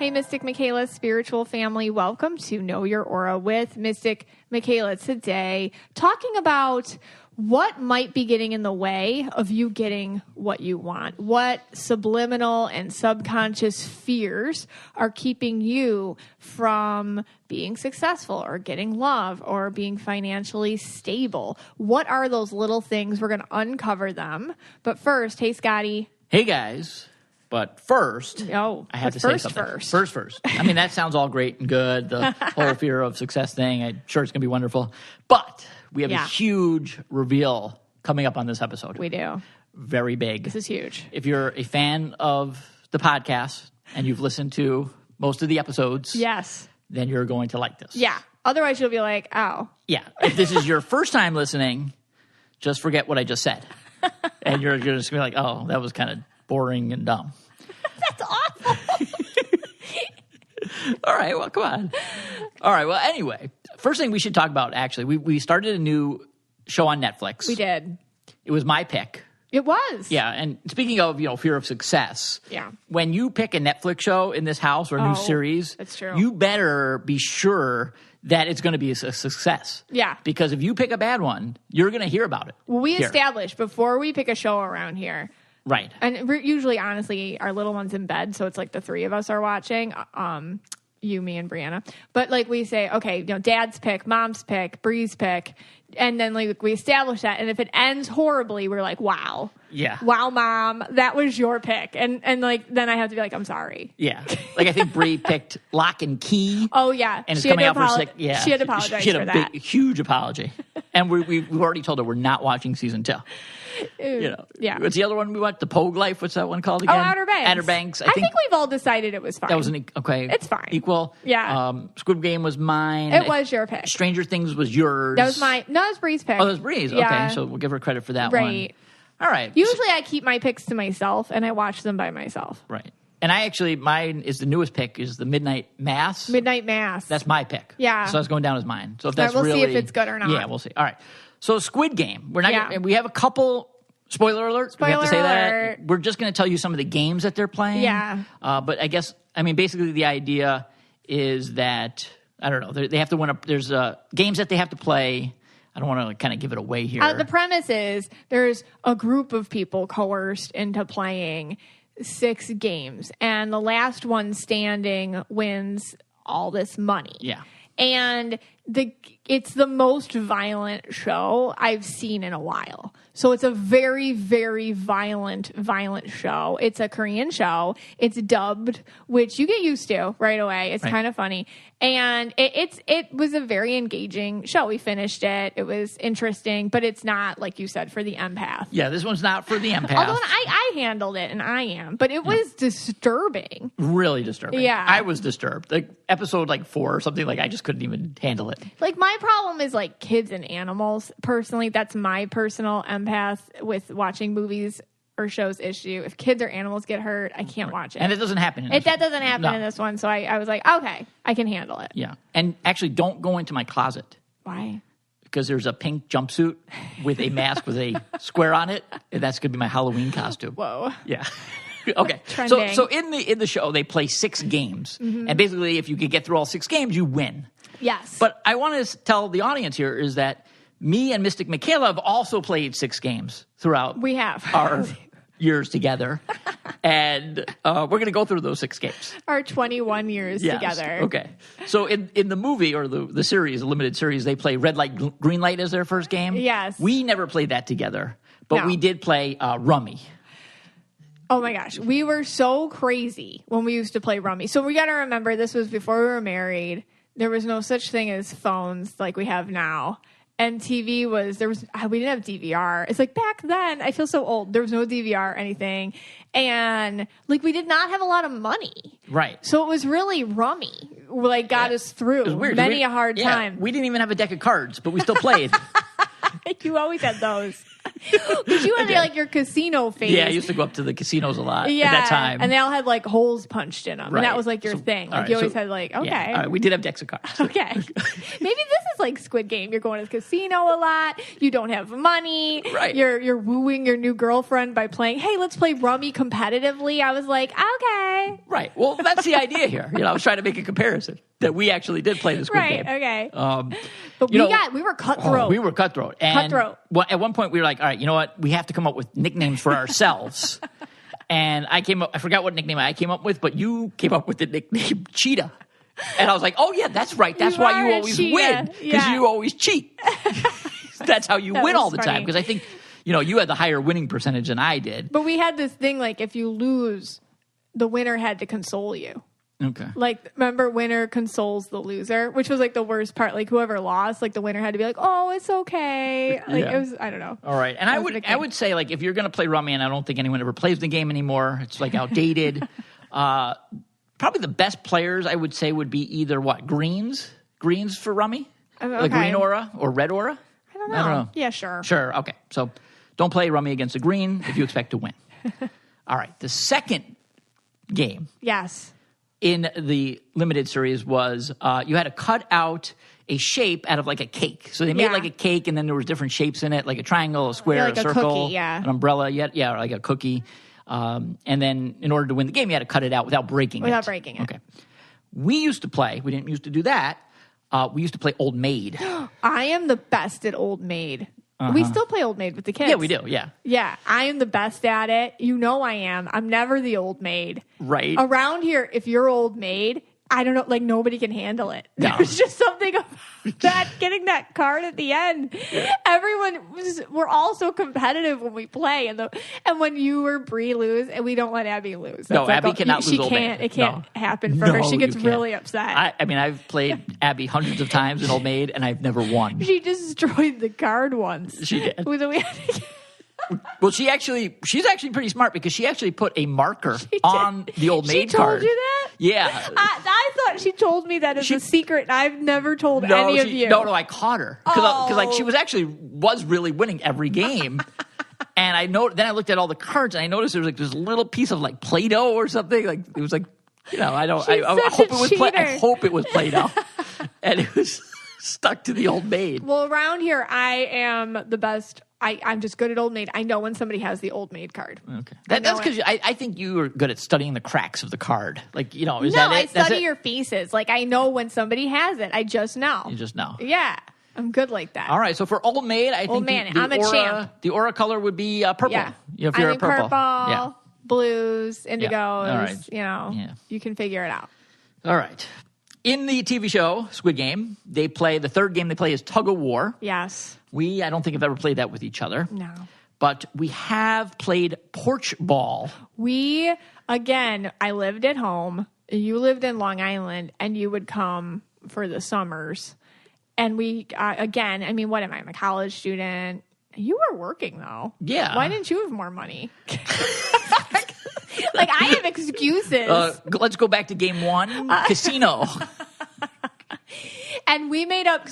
family, Mystic Michaela, spiritual family. Welcome to Know Your Aura with Mystic Michaela today, talking about what might be getting in the way of you getting what you want. What subliminal and subconscious fears are keeping you from being successful or getting love or being financially stable? What are those little things? We're going to uncover them. But first, hey, Scotty. Hey, guys. But first, I have to say something. First. I mean, that sounds all great and good, the whole fear of success thing. I'm sure it's going to be wonderful. But we have a huge reveal coming up on this episode. We do. Very big. This is huge. If you're a fan of the podcast and you've listened to most of the episodes, then you're going to like this. Yeah. Otherwise, you'll be like, oh. Yeah. If this is your first time listening, just forget what I just said. And you're just going to be like, oh, that was kind of boring and dumb. That's awful. All right, well, come on. All right, well, anyway, first thing we should talk about, actually, we started a new show on Netflix. We did. It was my pick. It was. Yeah, and speaking of, fear of success, yeah, when you pick a Netflix show in this house or a new series, that's true. You better be sure that it's going to be a success. Yeah. Because if you pick a bad one, you're going to hear about it. Well, we established before we pick a show around here. Right. And we're usually, honestly, our little one's in bed, so it's like the three of us are watching, you, me, and Brianna. But like we say, okay, dad's pick, mom's pick, Bree's pick, and then like we establish that. And if it ends horribly, we're like, wow. Yeah. Wow, mom, that was your pick. And like then I have to be like, I'm sorry. Yeah. Like I think Bree picked Lock and Key. Oh, yeah. And it's coming out for Yeah. She had to apologize for that. Big, huge apology. And we've already told her we're not watching season 2. Yeah. What's the other one we watched? The Pogue Life. What's that one called again? Oh, Outer Banks. Outer Banks. I think we've all decided it was fine. That was okay. It's fine. Equal. Yeah. Squid Game was mine. It was your pick. Stranger Things was yours. That was mine. No, it was Bree's pick. Oh, that was Bree's. Yeah. Okay, so we'll give her credit for that one. Right. All right. Usually I keep my picks to myself and I watch them by myself. Right. And mine is the newest pick, is the Midnight Mass. Midnight Mass. That's my pick. Yeah. So that's going down as mine. So if that's we'll see if it's good or not. Yeah, we'll see. All right. So Squid Game. We have a couple. Spoiler alert. We have to say that. We're just going to tell you some of the games that they're playing. Yeah. But basically the idea is that, I don't know, they have to win there's games that they have to play. I don't want to kind of give it away here. The premise is there's a group of people coerced into playing 6 games, and the last one standing wins all this money. Yeah. And it's the most violent show I've seen in a while. So it's a very, very violent show. It's a Korean show. It's dubbed, which you get used to right away. It's kind of funny. And it was a very engaging show. We finished it. It was interesting, but it's not, like you said, for the empath. Yeah, this one's not for the empath. Although I handled it, and I am. But it was disturbing. Really disturbing. Yeah. I was disturbed. Like episode 4 or something, I just couldn't even handle it. Like, my problem is kids and animals. Personally, that's my personal empath with watching movies or shows issue. If kids or animals get hurt, I can't watch it. And it doesn't happen in this one. That doesn't happen in this one. So I was like, okay, I can handle it. Yeah. And actually, don't go into my closet. Why? Because there's a pink jumpsuit with a mask with a square on it. And that's going to be my Halloween costume. Whoa. Yeah. Okay. Trending. So in the show, they play 6 games. Mm-hmm. And basically, if you can get through all 6 games, you win. Yes. But I want to tell the audience here is that me and Mystic Michaela have also played 6 games throughout our years together. And we're going to go through those 6 games. Our 21 years together. Okay. So in the movie or the series, the limited series, they play red light, green light as their first game. Yes. We never played that together. But we did play Rummy. Oh my gosh. We were so crazy when we used to play Rummy. So we got to remember, this was before we were married. There was no such thing as phones like we have now. And TV we didn't have DVR. It's like back then, I feel so old. There was no DVR or anything. And we did not have a lot of money. Right. So it was really Rummy. Got us through many a hard time. We didn't even have a deck of cards, but we still played. You always had those. Because you had like your casino phase. Yeah, I used to go up to the casinos a lot at that time. And they all had like holes punched in them. Right. And that was like your thing. Like you always had like, okay. Yeah. All right, we did have decks of cards. Okay. Maybe this is like Squid Game. You're going to the casino a lot. You don't have money. Right. You're wooing your new girlfriend by playing, hey, let's play Rummy competitively. I was like, okay. Right. Well, that's the idea here. I was trying to make a comparison that we actually did play the Squid Game. Right, okay. But we were cutthroat. We were cutthroat. And at one point we were like, all right, you know what? We have to come up with nicknames for ourselves. And I forgot what nickname I came up with, but you came up with the nickname Cheetah. And I was like, oh yeah, that's right. That's why you always win. Because you always cheat. That's how you win all the time. Because I think, you had the higher winning percentage than I did. But we had this thing like if you lose, the winner had to console you. Okay. Like, remember, winner consoles the loser, which was like the worst part. Like, whoever lost, like the winner had to be like, "Oh, it's okay." Like it was, I don't know. All right, and I would say like if you're going to play Rummy, and I don't think anyone ever plays the game anymore. It's like outdated. Probably the best players I would say would be either greens for Rummy, the green aura or red aura. I don't know. Yeah, sure. Sure. Okay. So don't play Rummy against a green if you expect to win. All right. The second game. Yes. In the limited series was you had to cut out a shape out of like a cake. So they made like a cake, and then there was different shapes in it, like a triangle, a square, like a circle, cookie, an umbrella. Like a cookie. And then in order to win the game, you had to cut it out without breaking it. Without breaking it. Okay. We used to play. We didn't used to do that. We used to play Old Maid. I am the best at Old Maid. We still play Old Maid with the kids. Yeah, we do, yeah. Yeah, I am the best at it. You know I am. I'm never the Old Maid. Right. Around here, if you're Old Maid, I don't know, like nobody can handle it. No. There's just something about that, getting that card at the end. Yeah. We're all so competitive when we play. And when you or Bree lose, and we don't let Abby lose. That's Abby cannot lose Old Maid. It can't happen for her. She gets really upset. I've played Abby hundreds of times in Old Maid, and I've never won. She destroyed the card once. She did. Well, she's actually pretty smart because she actually put a marker on the Old Maid card. She told you that? Yeah. I thought she told me that as a secret, and I've never told any of you. No, I caught her. Because she was really winning every game. And then I looked at all the cards, and I noticed there was like this little piece of like Play-Doh or something. Like it was like, I hope it was Play-Doh. And it was stuck to the Old Maid. Well, around here, I am the best. I'm just good at Old Maid. I know when somebody has the Old Maid card. Okay. That's because I think you are good at studying the cracks of the card. Like, is that it? I study your faces. Like, I know when somebody has it. I just know. You just know. Yeah. I'm good like that. All right. So for Old Maid, I think I'm a champ. The aura color would be purple. Yeah. If you're purple. Yeah. Blues, indigos. Yeah. All right. You can figure it out. All right. In the TV show, Squid Game, the third game they play is Tug of War. Yes. I don't think I've ever played that with each other. No. But we have played Porch Ball. I lived at home. You lived in Long Island, and you would come for the summers. And we, what am I? I'm a college student. You were working, though. Yeah. Why didn't you have more money? Like, I have excuses. Let's go back to game one, casino. And we made up,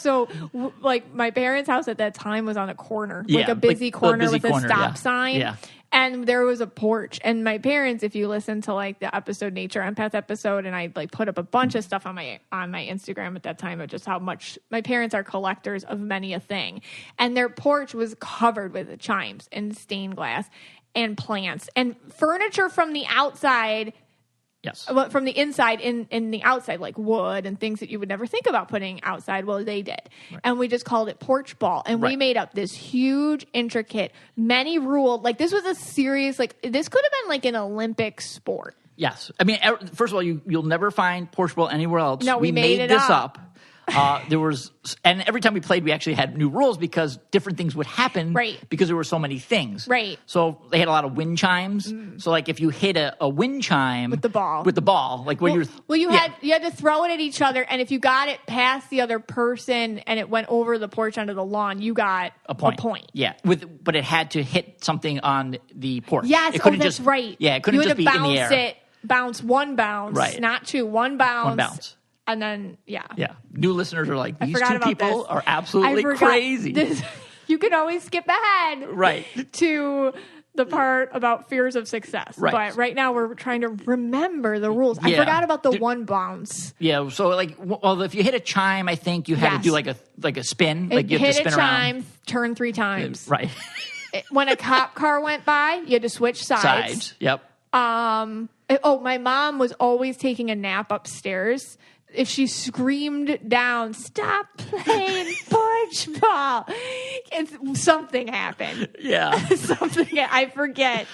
my parents' house at that time was on a corner, like a busy corner with a stop sign. Yeah. And there was a porch. And my parents, if you listen to like the episode Nature Empath episode, and I like put up a bunch of stuff on my Instagram at that time of just how much my parents are collectors of many a thing. And their porch was covered with chimes and stained glass and plants and furniture from the outside. Yes. From the inside in the outside, like wood and things that you would never think about putting outside. Well, they did. Right. And we just called it Porch Ball. And we made up this huge, intricate, many ruled, like this was a serious, like this could have been like an Olympic sport. Yes. I mean, first of all, you'll never find Porch Ball anywhere else. No, we made this up. And every time we played, we actually had new rules because different things would happen. Right. Because there were so many things. Right. So they had a lot of wind chimes. So like if you hit a wind chime with the ball, like when you had to throw it at each other, and if you got it past the other person and it went over the porch onto the lawn, you got a point. Yeah. But it had to hit something on the porch. Yes. It couldn't that's right. Yeah. It couldn't just be in the air. Bounce one bounce. Right. Not two. One bounce. One bounce. And then, Yeah. New listeners are like, these two people are absolutely crazy. You can always skip ahead. Right. To the part about fears of success. Right. But right now we're trying to remember the rules. I forgot about the one bounce. Yeah. So if you hit a chime, I think you had to do like a spin. Like you had to spin around. Hit a chime, turn 3 times. Right. When a cop car went by, you had to switch sides. Yep. My mom was always taking a nap upstairs. If she screamed down, "Stop playing Porch Ball," something happened. Yeah. I forget.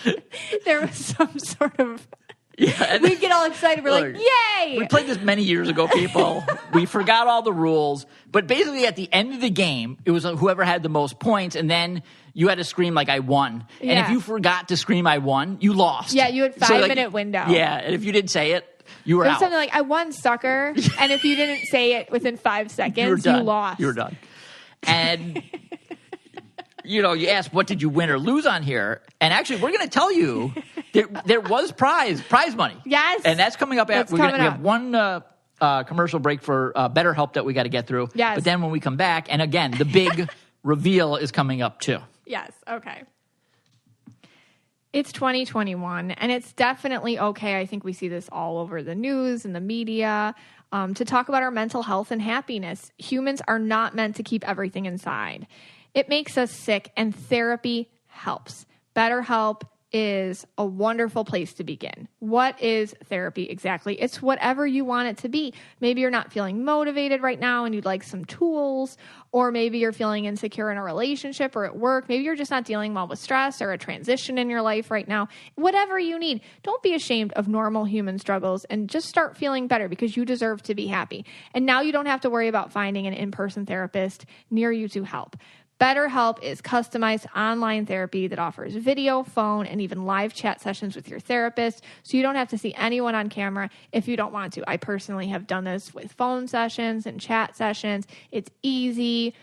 There was some sort of... Yeah. We get all excited. We're like, yay! We played this many years ago, people. We forgot all the rules. But basically, at the end of the game, it was whoever had the most points, and then you had to scream like, "I won." And if you forgot to scream, "I won," you lost. Yeah, you had 5-minute window. Yeah, and if you didn't say it, you were out. Something like, "I won, sucker." And if you didn't say it within 5 seconds, you lost. You were done. And... you asked, what did you win or lose on here? And actually, we're going to tell you there was prize money. Yes. And that's coming up. We have one commercial break for BetterHelp that we got to get through. Yes. But then when we come back, and again, the big reveal is coming up too. Yes. Okay. It's 2021, and it's definitely okay. I think we see this all over the news and the media to talk about our mental health and happiness. Humans are not meant to keep everything inside. It makes us sick, and therapy helps. BetterHelp is a wonderful place to begin. What is therapy exactly? It's whatever you want it to be. Maybe you're not feeling motivated right now and you'd like some tools, or maybe you're feeling insecure in a relationship or at work. Maybe you're just not dealing well with stress or a transition in your life right now. Whatever you need, don't be ashamed of normal human struggles and just start feeling better, because you deserve to be happy. And now you don't have to worry about finding an in-person therapist near you to help. BetterHelp is customized online therapy that offers video, phone, and even live chat sessions with your therapist, so you don't have to see anyone on camera if you don't want to. I personally have done this with phone sessions and chat sessions. It's easy.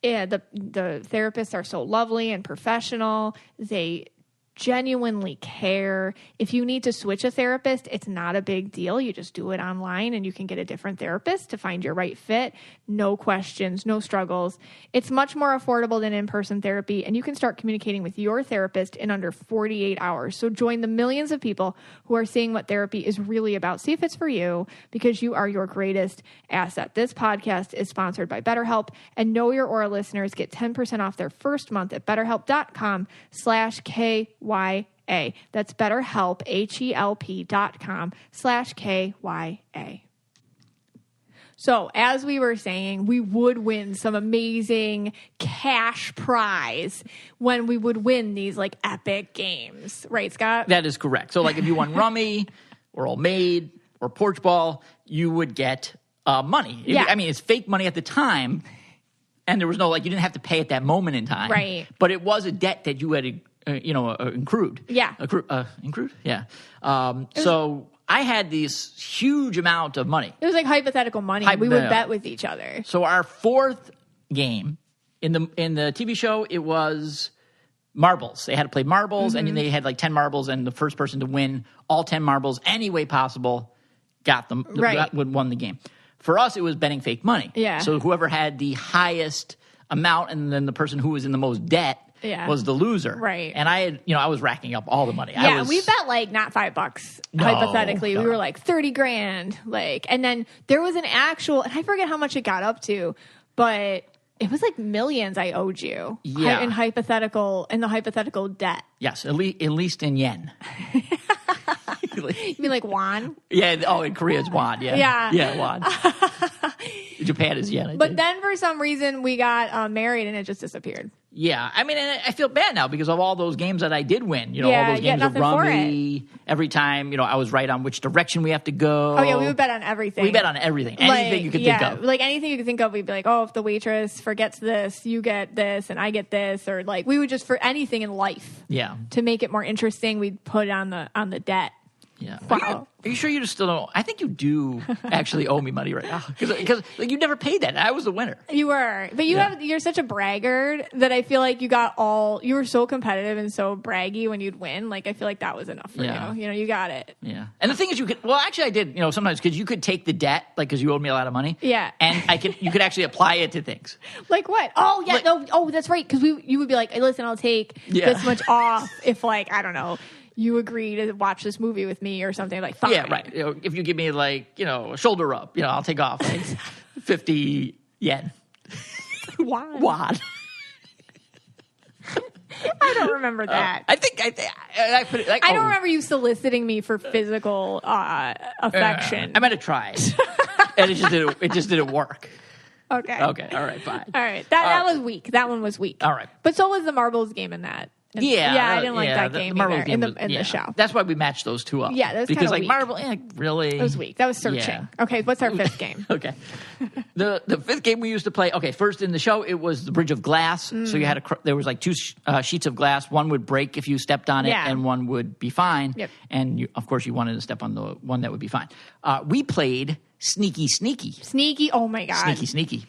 Yeah, the therapists are so lovely and professional. They genuinely care. If you need to switch a therapist, it's not a big deal. You just do it online and you can get a different therapist to find your right fit. No questions, no struggles. It's much more affordable than in-person therapy, and you can start communicating with your therapist in under 48 hours. So join the millions of people who are seeing what therapy is really about. See if it's for you, because you are your greatest asset. This podcast is sponsored by BetterHelp, and Know Your Aura listeners get 10% off their first month at BetterHelp.com/KYA. That's BetterHelp, HELP.com/KYA. So as we were saying, we would win some amazing cash prize when we would win these like epic games. Right, Scott? That is correct. So like if you won Rummy or Maid or Porch Ball, you would get money. Yeah. I mean, it's fake money at the time, and there was no, like, you didn't have to pay at that moment in time. Right. But it was a debt that you had accrued. Yeah. Accrued? Yeah. So I had this huge amount of money. It was like hypothetical money. We would bet with each other. So our fourth game in the TV show, it was marbles. They had to play marbles, and then they had like 10 marbles, and the first person to win all 10 marbles any way possible got them. Right. Won the game. For us, it was betting fake money. Yeah. So whoever had the highest amount, and then the person who was in the most debt was the loser. Right. And I was racking up all the money. Yeah, we bet like not $5, hypothetically. We were like 30 grand. Like, and then there was an actual, and I forget how much it got up to, but it was like millions I owed you. Yeah. In the hypothetical debt. Yes, at least in yen. You mean like won? Yeah. Oh, in Korea it's won. Yeah. Yeah. Yeah, won. Japan is yen. But then for some reason we got married and it just disappeared. Yeah. I mean, and I feel bad now because of all those games that I did win. All those games of Rummy. Every time, I was right on which direction we have to go. Oh, yeah. We would bet on everything. We bet on everything. Anything you could think of. Like anything you could think of, we'd be like, oh, if the waitress forgets this, you get this and I get this. Or like we would just, for anything in life. Yeah. To make it more interesting, we'd put on the debt. Yeah. Wow. Are you sure you just still don't? I think you do actually owe me money right now because like, you never paid that. I was the winner. You were, but you're such a braggart that I feel like you were so competitive and so braggy when you'd win. Like I feel like that was enough for you. You know, you got it. Yeah. And the thing is, actually I did. You know, sometimes because you could take the debt, like because you owed me a lot of money. Yeah. And you could actually apply it to things. Like what? Oh yeah. No. That's right. Because you would be like, hey, listen, I'll take this much off if like I don't know. You agree to watch this movie with me or something like fine. Yeah, right. You know, if you give me like, you know, a shoulder rub, you know, I'll take off like 50 yen. Wad. I don't remember that. I put it like, I don't remember you soliciting me for physical affection. I might have tried. And it just didn't work. Okay. All right, fine. All right. That was weak. That one was weak. All right. But so was the marbles game in that. I didn't like that game either in the show. That's why we matched those two up. Yeah, that was because like weak. marble, really, it was weak. That was searching. Yeah. Okay, what's our fifth game? Okay, the fifth game we used to play. Okay, first in the show it was the Bridge of Glass. So you had there was like two sheets of glass. One would break if you stepped on it, and one would be fine. Yep. And of course you wanted to step on the one that would be fine. We played Sneaky. Sneaky. Oh my god. Sneaky.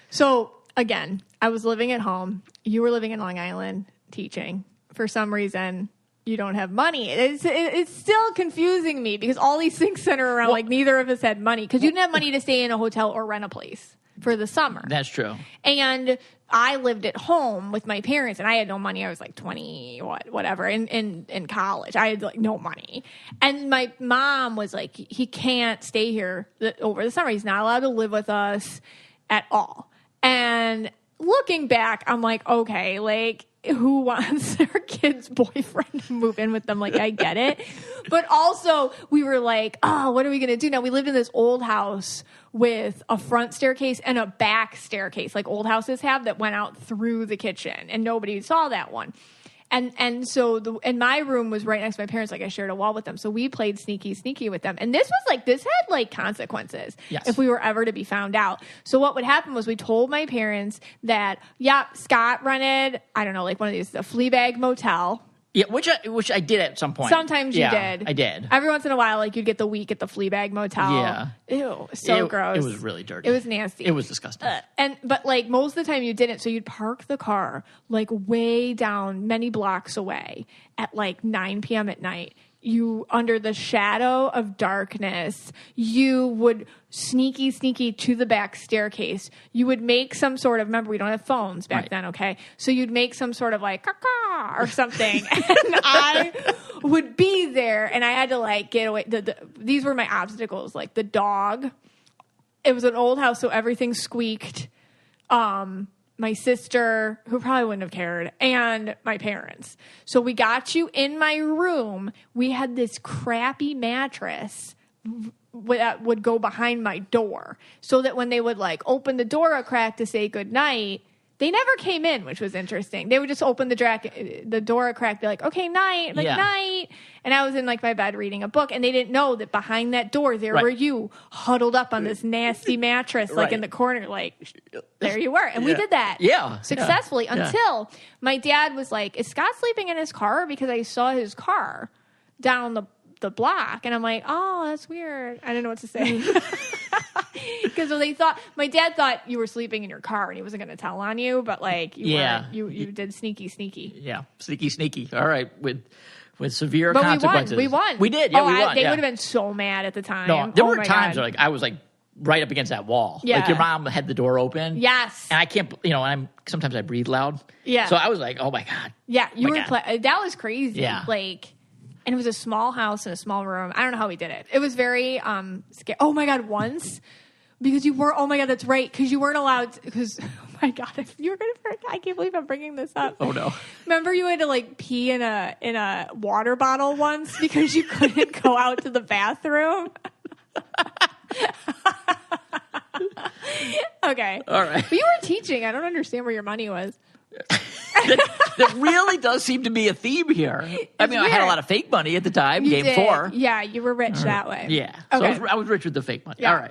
So again, I was living at home. You were living in Long Island teaching. For some reason, you don't have money. It's still confusing me because all these things center around like neither of us had money because you didn't have money to stay in a hotel or rent a place for the summer. That's true. And I lived at home with my parents and I had no money. I was like 20, whatever, in college. I had like no money. And my mom was like, he can't stay here over the summer. He's not allowed to live with us at all. And looking back, I'm like, okay, like, who wants their kid's boyfriend to move in with them? Like, I get it. But also, we were like, oh, what are we going to do? Now, we lived in this old house with a front staircase and a back staircase, like old houses have, that went out through the kitchen. And nobody saw that one. And so and my room was right next to my parents. Like I shared a wall with them. So we played sneaky with them. And this had like consequences if we were ever to be found out. So what would happen was we told my parents that, Scott rented, I don't know, like one of these, a Fleabag motel. Yeah, which I did at some point. Sometimes you did. I did. Every once in a while, like you'd get the week at the Fleabag motel. Yeah. Ew, so gross. It was really dirty. It was nasty. It was disgusting. But like most of the time you didn't. So you'd park the car like way down many blocks away at like 9 p.m. at night. You, under the shadow of darkness, you would sneaky to the back staircase. You would make some sort of, remember, we don't have phones back then, okay? So you'd make some sort of like, caca or something. And I would be there, and I had to like get away. These were my obstacles, like the dog. It was an old house, so everything squeaked. My sister, who probably wouldn't have cared, and my parents. So we got you in my room. We had this crappy mattress that would go behind my door so that when they would like open the door a crack to say goodnight, they never came in, which was interesting. They would just open the door a crack, be like, okay, night, night. And I was in like my bed reading a book, and they didn't know that behind that door there were you huddled up on this nasty mattress, like in the corner, like there you were. And we did that successfully until my dad was like, is Scott sleeping in his car? Because I saw his car down the block. And I'm like, oh, that's weird. I didn't know what to say. Because my dad thought you were sleeping in your car and he wasn't going to tell on you, but like you did sneaky. Yeah, sneaky. All right, with severe consequences. We won. We did. Yeah, we won. They would have been so mad at the time. No, there were times where like I was like right up against that wall. Yeah. Like your mom had the door open. Yes. And I can't, sometimes I breathe loud. Yeah. So I was like, oh my God. Yeah, that was crazy. Yeah. Like, and it was a small house in a small room. I don't know how we did it. It was very scary. Oh my God, once. Because oh my God, that's right. Because you weren't allowed because, oh my God, if you were going to, I can't believe I'm bringing this up. Oh no. Remember you had to like pee in a water bottle once because you couldn't go out to the bathroom? Okay. All right. But you were teaching. I don't understand where your money was. That really does seem to be a theme here. I mean, weird. I had a lot of fake money at the time, you game did. 4. Yeah, you were rich that way. Yeah. Okay. So I was rich with the fake money. Yeah.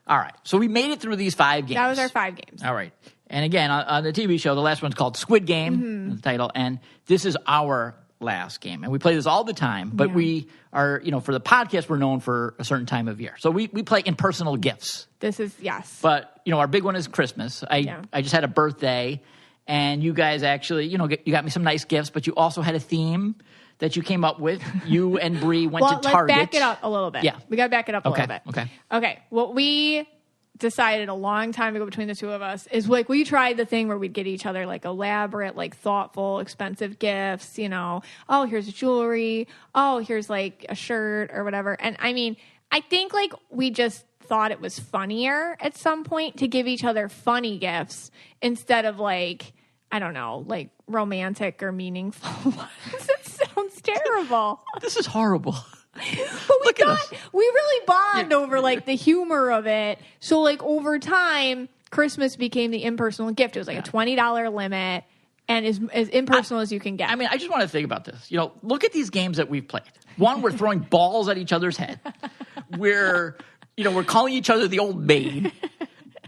All right. So we made it through these 5 games. That was our 5 games. All right. And again, on the TV show, the last one's called Squid Game, the title. And this is our last game. And we play this all the time, but we are, for the podcast, we're known for a certain time of year. So we play impersonal gifts. This is, yes. But, our big one is Christmas. I just had a birthday, and you guys actually, you got me some nice gifts, but you also had a theme that you came up with. You and Bree went to Target. Let's back it up a little bit. Yeah. We got to back it up a little bit. Okay. What we decided a long time ago between the two of us is we tried the thing where we'd get each other elaborate, thoughtful, expensive gifts, oh, here's jewelry. Oh, here's a shirt or whatever. And I mean, I think we just thought it was funnier at some point to give each other funny gifts instead of I don't know, romantic or meaningful ones. It sounds terrible. This is horrible. But we really bond over the humor of it. So over time, Christmas became the impersonal gift. It was a $20 limit and as impersonal as you can get. I mean, I just want to think about this. Look at these games that we've played. One, we're throwing balls at each other's head. We're calling each other the old maid.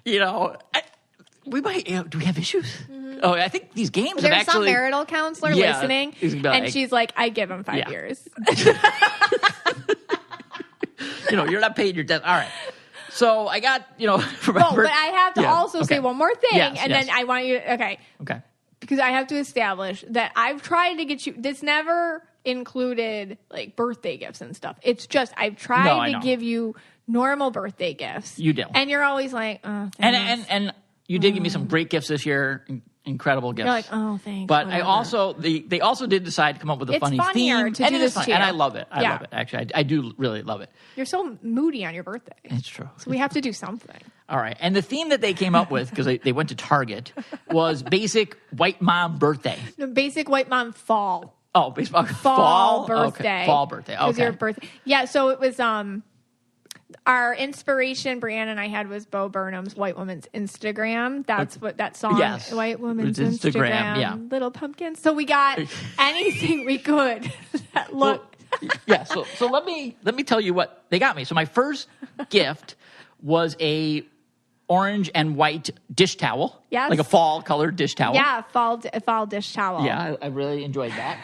We might. Do we have issues? Mm-hmm. Oh, I think these games have actually. There's some marital counselor listening, and she's I give him 5 years. You're not paying your debt. All right. So I got, but I have to also say one more thing, then I want you. Okay. Because I have to establish that I've tried to get you. This never included birthday gifts and stuff. It's just I've tried to give you normal birthday gifts. You do, and you're always oh, thanks. And you did give me some great gifts this year. Incredible gifts. You're oh, thanks. But whatever. They also did decide to come up with a funny theme. To do this too. And I love it. I love it. Actually, I do really love it. You're so moody on your birthday. It's true. So we have to do something. All right. And the theme that they came up with, because they went to Target, was basic white mom birthday. No, basic white mom fall. Oh, baseball fall birthday. Okay. Fall birthday. Okay. It was your birthday. Yeah, so it was our inspiration, Brianna and I had, was Bo Burnham's White Woman's Instagram. That's what that song, White Woman's Instagram, Little Pumpkins. So we got anything we could that looked. So let me tell you what they got me. So my first gift was a orange and white dish towel. Yes. Like a fall colored dish towel. Yeah, fall dish towel. Yeah, I really enjoyed that.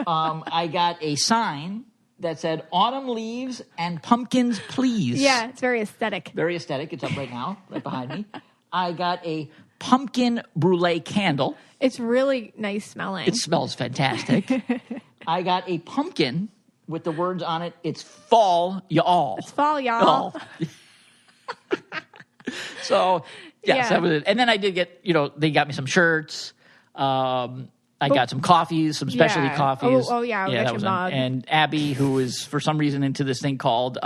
I got a sign that said, "Autumn leaves and pumpkins, please." Yeah, it's very aesthetic. Very aesthetic. It's up right now, right behind me. I got a pumpkin brulee candle. It's really nice smelling. It smells fantastic. I got a pumpkin with the words on it, "It's fall, y'all." It's fall, y'all. So, yes, that was it. And then I did get, they got me some shirts. I got some coffees, some specialty coffees. Oh yeah, that was mug. And Abby, who is for some reason into this thing called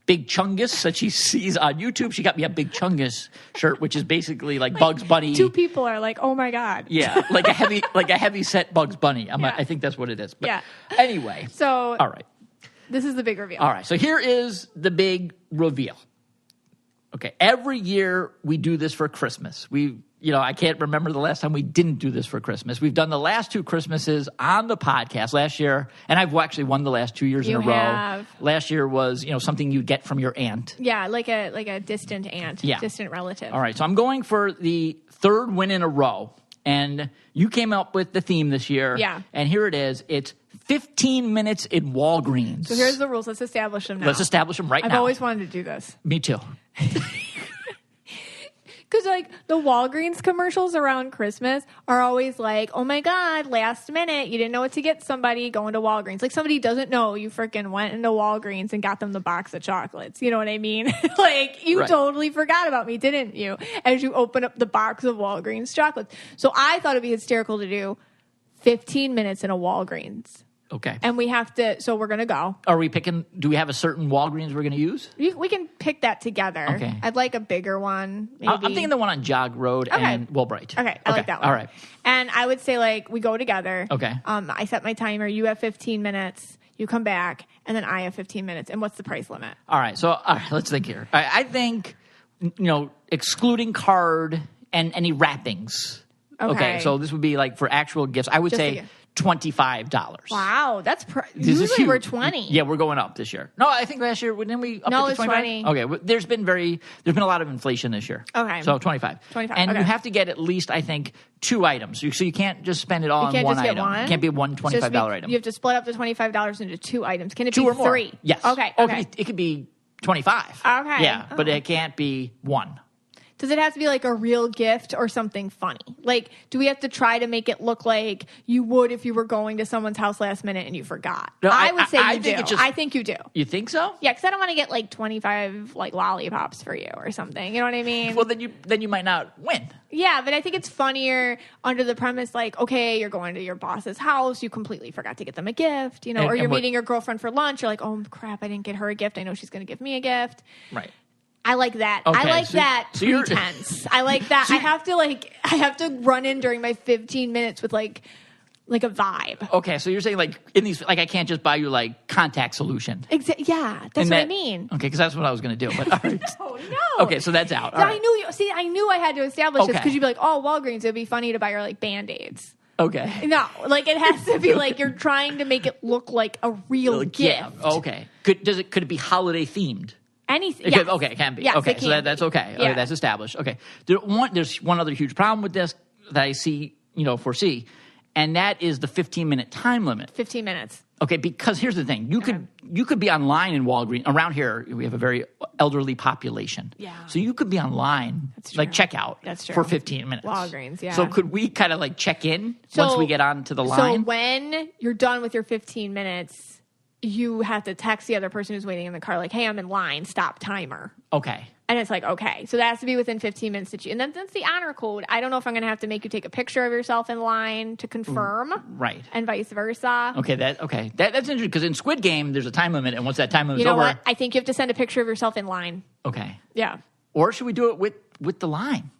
Big Chungus that she sees on YouTube, she got me a Big Chungus shirt, which is basically Bugs Bunny. Two people are oh my god. Yeah, a heavy set Bugs Bunny. I think that's what it is. But anyway, so all right, this is the big reveal. All right, so here is the big reveal. Okay, every year we do this for Christmas. I can't remember the last time we didn't do this for Christmas. We've done the last 2 Christmases on the podcast last year, and I've actually won the last 2 years in a row. Last year was, something you get from your aunt. Yeah, like a distant aunt, distant relative. All right, so I'm going for the 3rd win in a row, and you came up with the theme this year. Yeah. And here it is. It's 15 minutes in Walgreens. So here's the rules. Let's establish them now. Let's establish them now. I've always wanted to do this. Me too. Because, the Walgreens commercials around Christmas are always oh, my God, last minute, you didn't know what to get somebody going to Walgreens. Somebody doesn't know you freaking went into Walgreens and got them the box of chocolates. You know what I mean? You totally forgot about me, didn't you? As you open up the box of Walgreens chocolates. So I thought it'd be hysterical to do 15 minutes in a Walgreens. Okay. And we have to, so we're going to go. Are we picking, do we have a certain Walgreens we're going to use? We can pick that together. Okay. I'd like a bigger one. Maybe. I'm thinking the one on Jog Road and Woolbright. Okay, I like that one. All right. And I would say we go together. Okay. I set my timer. You have 15 minutes. You come back. And then I have 15 minutes. And what's the price limit? All right. So let's think here. I think, excluding card and any wrappings. Okay. So this would be for actual gifts. I would say $25. Wow, that's usually we're 20. Yeah, we're going up this year. No, I think last year didn't we up it to 25? 20. Okay, there's been a lot of inflation this year. Okay, so 25. And you have to get at least, I think, 2 items. So you can't just spend it all on one item. It can't be one $25 item. You have to split up the $25 into 2 items. Can it be 2 or more? 3? Yes. Okay. It could be 25. Okay. Yeah, but it can't be 1. Does it have to be like a real gift or something funny? Like, do we have to try to make it look like you would if you were going to someone's house last minute and you forgot? No, I would say you do. I think you do. You think so? Yeah, because I don't want to get like 25 like lollipops for you or something. You know what I mean? Well, then you might not win. Yeah, but I think it's funnier under the premise like, okay, you're going to your boss's house, you completely forgot to get them a gift, you know, or you're meeting your girlfriend for lunch, you're like, oh crap, I didn't get her a gift. I know she's going to give me a gift. Right. I like that. Okay, I like that pretense. I like that. I have to run in during my 15 minutes with like a vibe. Okay, so you're saying like in these, like I can't just buy you like contact solution. Yeah, that's what I mean. Okay, because that's what I was going to do. But all right. Oh no. Okay, so that's out. So right. I knew I had to establish this because you'd be like, oh, Walgreens, it'd be funny to buy her like Band-Aids. Okay. No, like it has to be like you're trying to make it look like a real gift. Yeah. Okay. Could it be holiday themed? Anything. Yes. Okay, it can be. Yes, okay, it so that's okay. Yeah. Okay, that's established. Okay. There's one other huge problem with this that I foresee, and that is the 15-minute time limit. 15 minutes. Okay, because here's the thing. You could be online in Walgreens. Around here, we have a very elderly population. Yeah. So you could be online, like checkout for 15 minutes. Walgreens, yeah. So could we kind of like check in once we get onto the line? So when you're done with your 15 minutes, you have to text the other person who's waiting in the car, like, hey, I'm in line, stop timer. Okay. And it's like, okay. So that has to be within 15 minutes and then that's the honor code. I don't know if I'm going to have to make you take a picture of yourself in line to confirm. Right. And vice versa. Okay. That's interesting because in Squid Game, there's a time limit. And once that time limit's over. You know what? I think you have to send a picture of yourself in line. Okay. Yeah. Or should we do it with the line?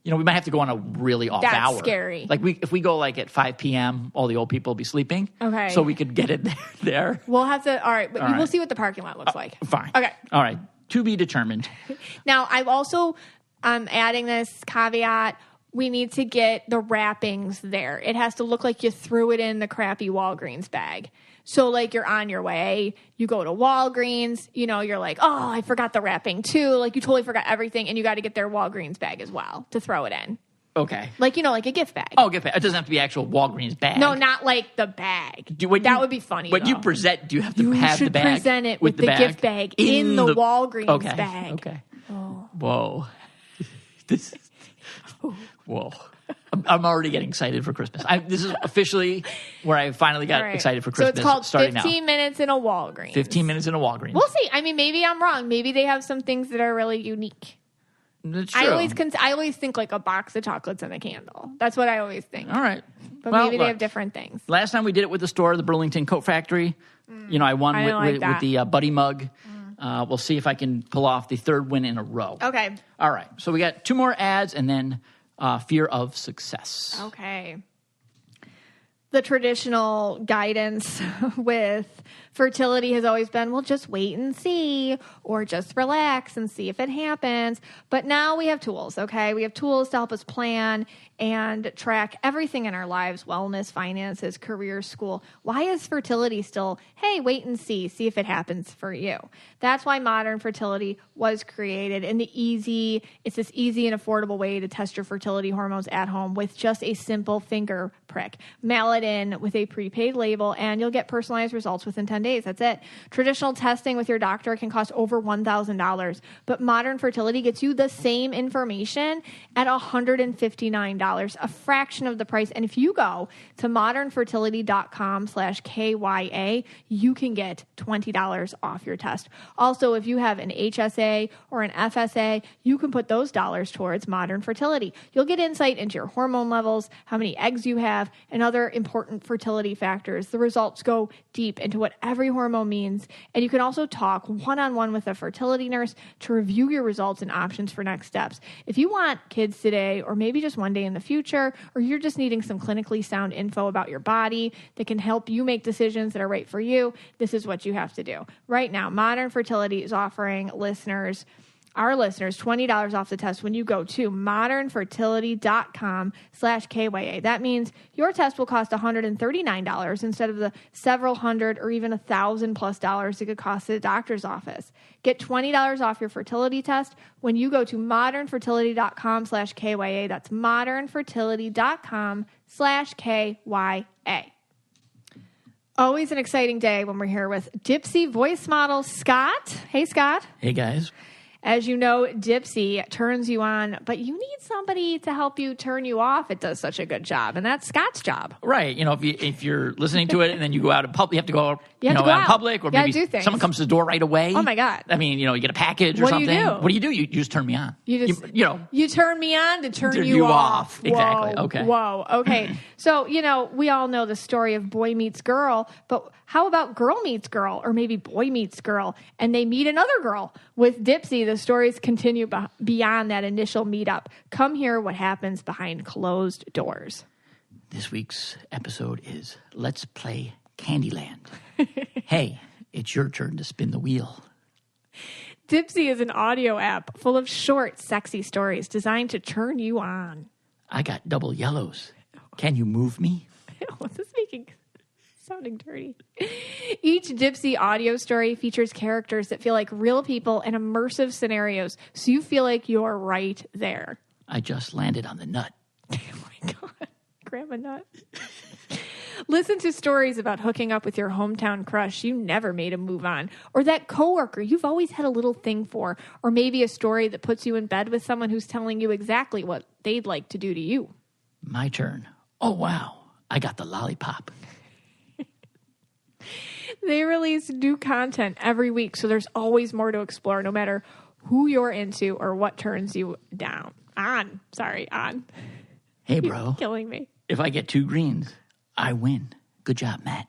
You know, we might have to go on a really off hour. That's scary. Like if we go like at 5 p.m., all the old people will be sleeping. Okay. So we could get it there. We'll have to. All right. But we'll see what the parking lot looks like. Fine. Okay. All right. To be determined. Now, I've also adding this caveat. We need to get the wrappings there. It has to look like you threw it in the crappy Walgreens bag. So, like, you're on your way, you go to Walgreens, you know, you're like, oh, I forgot the wrapping too. Like, you totally forgot everything, and you got to get their Walgreens bag as well to throw it in. Okay. Like, you know, like a gift bag. Oh, gift bag. It doesn't have to be actual Walgreens bag. No, not like the bag. That would be funny, When you present, do you have to have the bag? You should present it with the gift bag in the Walgreens bag. Okay. Oh. Whoa. Whoa. I'm already getting excited for Christmas. This is officially where I finally got excited for Christmas. So it's called 15 minutes in a Walgreens. 15 minutes in a Walgreens. We'll see. I mean, maybe I'm wrong. Maybe they have some things that are really unique. That's true. I always think like a box of chocolates and a candle. That's what I always think. All right. But maybe they have different things. Last time we did it with the store, the Burlington Coat Factory. You know, I won with the Buddy mug. We'll see if I can pull off the 3rd win in a row. Okay. All right. So we got 2 more ads and then fear of success. Okay. The traditional guidance with fertility has always been, well, just wait and see, or just relax and see if it happens. But now we have tools, okay? We have tools to help us plan and track everything in our lives, wellness, finances, career, school. Why is fertility still, hey, wait and see if it happens for you? That's why Modern Fertility was created. And it's this easy and affordable way to test your fertility hormones at home with just a simple finger prick. Mail it in with a prepaid label and you'll get personalized results within 10 days. That's it. Traditional testing with your doctor can cost over $1,000, but Modern Fertility gets you the same information at $159, a fraction of the price. And if you go to modernfertility.com/KYA, you can get $20 off your test. Also, if you have an HSA or an FSA, you can put those dollars towards Modern Fertility. You'll get insight into your hormone levels, how many eggs you have, and other important fertility factors. The results go deep into what every hormone means, and you can also talk one-on-one with a fertility nurse to review your results and options for next steps. If you want kids today, or maybe just one day in the future, or you're just needing some clinically sound info about your body that can help you make decisions that are right for you, this is what you have to do. Right now, Modern Fertility is offering listeners our listeners $20 off the test when you go to modernfertility.com/KYA. That means your test will cost $139 instead of the several hundred or even $1,000+ it could cost at a doctor's office. Get $20 off your fertility test when you go to modernfertility.com/KYA. That's modernfertility.com/KYA. Always an exciting day when we're here with Dipsea voice model Scott. Hey, Scott. Hey, guys. As you know, Dipsea turns you on, but you need somebody to help you turn you off. It does such a good job, and that's Scott's job. Right. You know, if you're listening to it and then you go out in public, you have to go out in public, or maybe someone comes to the door right away. Oh, my God. I mean, you get a package or something. What do you do? You just turn me on. You turn me on to turn you off. Exactly. Okay. Whoa. Okay. So, we all know the story of boy meets girl, but how about girl meets girl, or maybe boy meets girl, and they meet another girl? With Dipsea, the stories continue beyond that initial meetup. Come hear what happens behind closed doors. This week's episode is Let's Play Candyland. Hey, it's your turn to spin the wheel. Dipsea is an audio app full of short, sexy stories designed to turn you on. I got double yellows. Can you move me? What's this sounding dirty? Each Dipsea audio story features characters that feel like real people and immersive scenarios, so you feel like you're right there. I just landed on the nut. Oh my God. Grandma nut. Listen to stories about hooking up with your hometown crush you never made a move on, or that coworker you've always had a little thing for, or maybe a story that puts you in bed with someone who's telling you exactly what they'd like to do to you. My turn. Oh, wow. I got the lollipop. They release new content every week, so there's always more to explore, no matter who you're into or what turns you on. Hey, bro. You're killing me. If I get 2 greens, I win. Good job, Matt.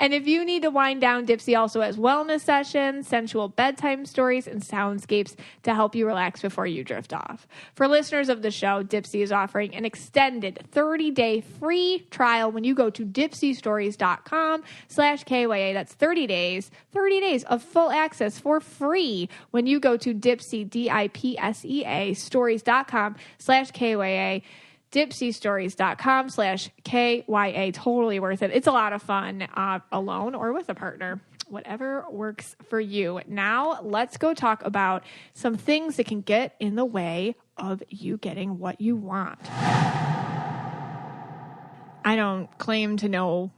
And if you need to wind down, Dipsea also has wellness sessions, sensual bedtime stories, and soundscapes to help you relax before you drift off. For listeners of the show, Dipsea is offering an extended 30-day free trial when you go to dipseastories.com/KYA. That's 30 days of full access for free when you go to Dipsea, DIPSEA, stories.com/KYA. dipseastories.com/KYA. Totally worth it. It's a lot of fun alone or with a partner. Whatever works for you. Now, let's go talk about some things that can get in the way of you getting what you want. I don't claim to know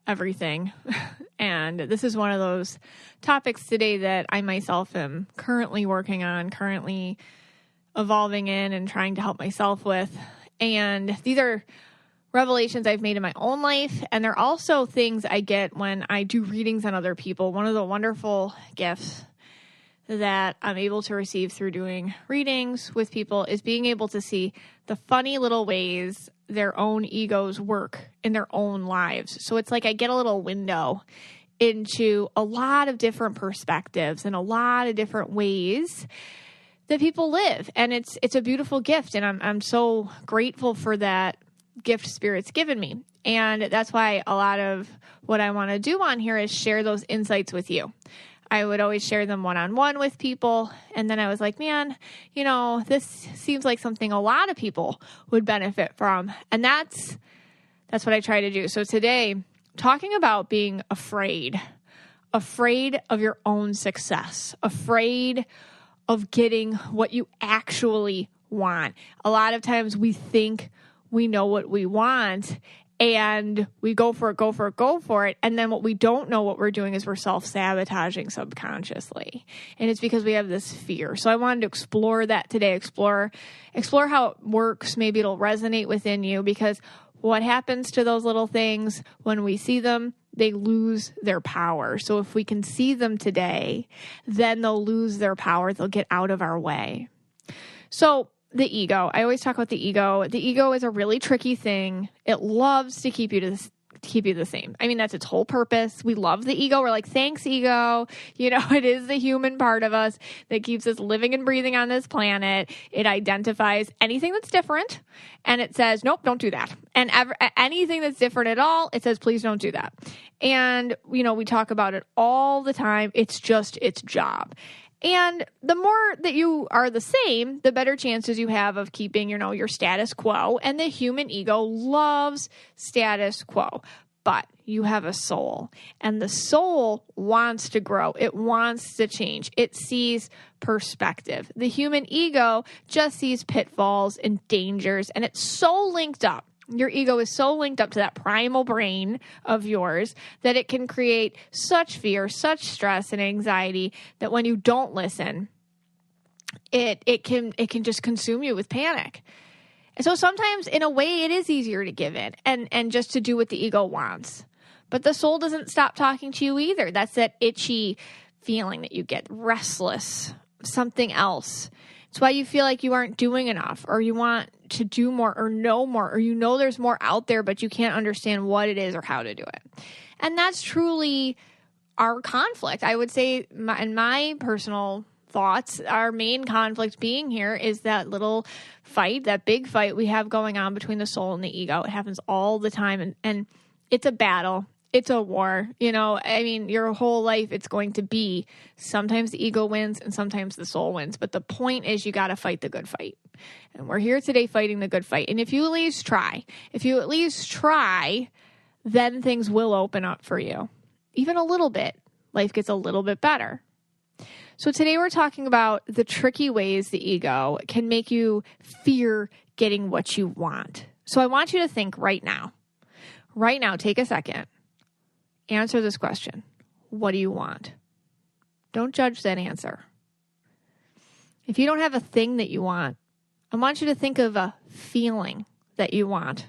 everything. And this is one of those topics today that I myself am currently working on, currently evolving in and trying to help myself with. And these are revelations I've made in my own life, and they're also things I get when I do readings on other people. One of the wonderful gifts that I'm able to receive through doing readings with people is being able to see the funny little ways their own egos work in their own lives. So it's like I get a little window into a lot of different perspectives and a lot of different ways that people live. And it's a beautiful gift. And I'm so grateful for that gift Spirit's given me. And that's why a lot of what I want to do on here is share those insights with you. I would always share them one-on-one with people. And then I was like, man, this seems like something a lot of people would benefit from. And that's what I try to do. So today, talking about being afraid of your own success, afraid of getting what you actually want. A lot of times we think we know what we want and we go for it. And then what we don't know what we're doing is we're self-sabotaging subconsciously. And it's because we have this fear. So I wanted to explore that today, explore how it works. Maybe it'll resonate within you, because what happens to those little things when we see them, they lose their power. So if we can see them today, then they'll lose their power. They'll get out of our way. So the ego, I always talk about the ego. The ego is a really tricky thing. It loves to keep you the same. I mean, that's its whole purpose. We love the ego. We're like, thanks, ego. It is the human part of us that keeps us living and breathing on this planet. It identifies anything that's different and it says, nope, don't do that. And anything that's different at all, it says, please don't do that. And, we talk about it all the time. It's just its job. And the more that you are the same, the better chances you have of keeping, your status quo. And the human ego loves status quo. But you have a soul, and the soul wants to grow. It wants to change. It sees perspective. The human ego just sees pitfalls and dangers, and it's so linked up. Your ego is so linked up to that primal brain of yours that it can create such fear, such stress and anxiety that when you don't listen, it can just consume you with panic. And so sometimes, in a way, it is easier to give in and just to do what the ego wants. But the soul doesn't stop talking to you either. That's that itchy feeling that you get, restless, something else. It's why you feel like you aren't doing enough, or you want to do more or know more, or there's more out there, but you can't understand what it is or how to do it. And that's truly our conflict. I would say, in my personal thoughts, our main conflict being here is that little fight, that big fight we have going on between the soul and the ego. It happens all the time, and it's a battle. It's a war. Your whole life it's going to be sometimes the ego wins and sometimes the soul wins. But the point is you got to fight the good fight. And we're here today fighting the good fight. And if you at least try, then things will open up for you. Even a little bit. Life gets a little bit better. So today we're talking about the tricky ways the ego can make you fear getting what you want. So I want you to think right now, take a second, answer this question. What do you want? Don't judge that answer. If you don't have a thing that you want, I want you to think of a feeling that you want.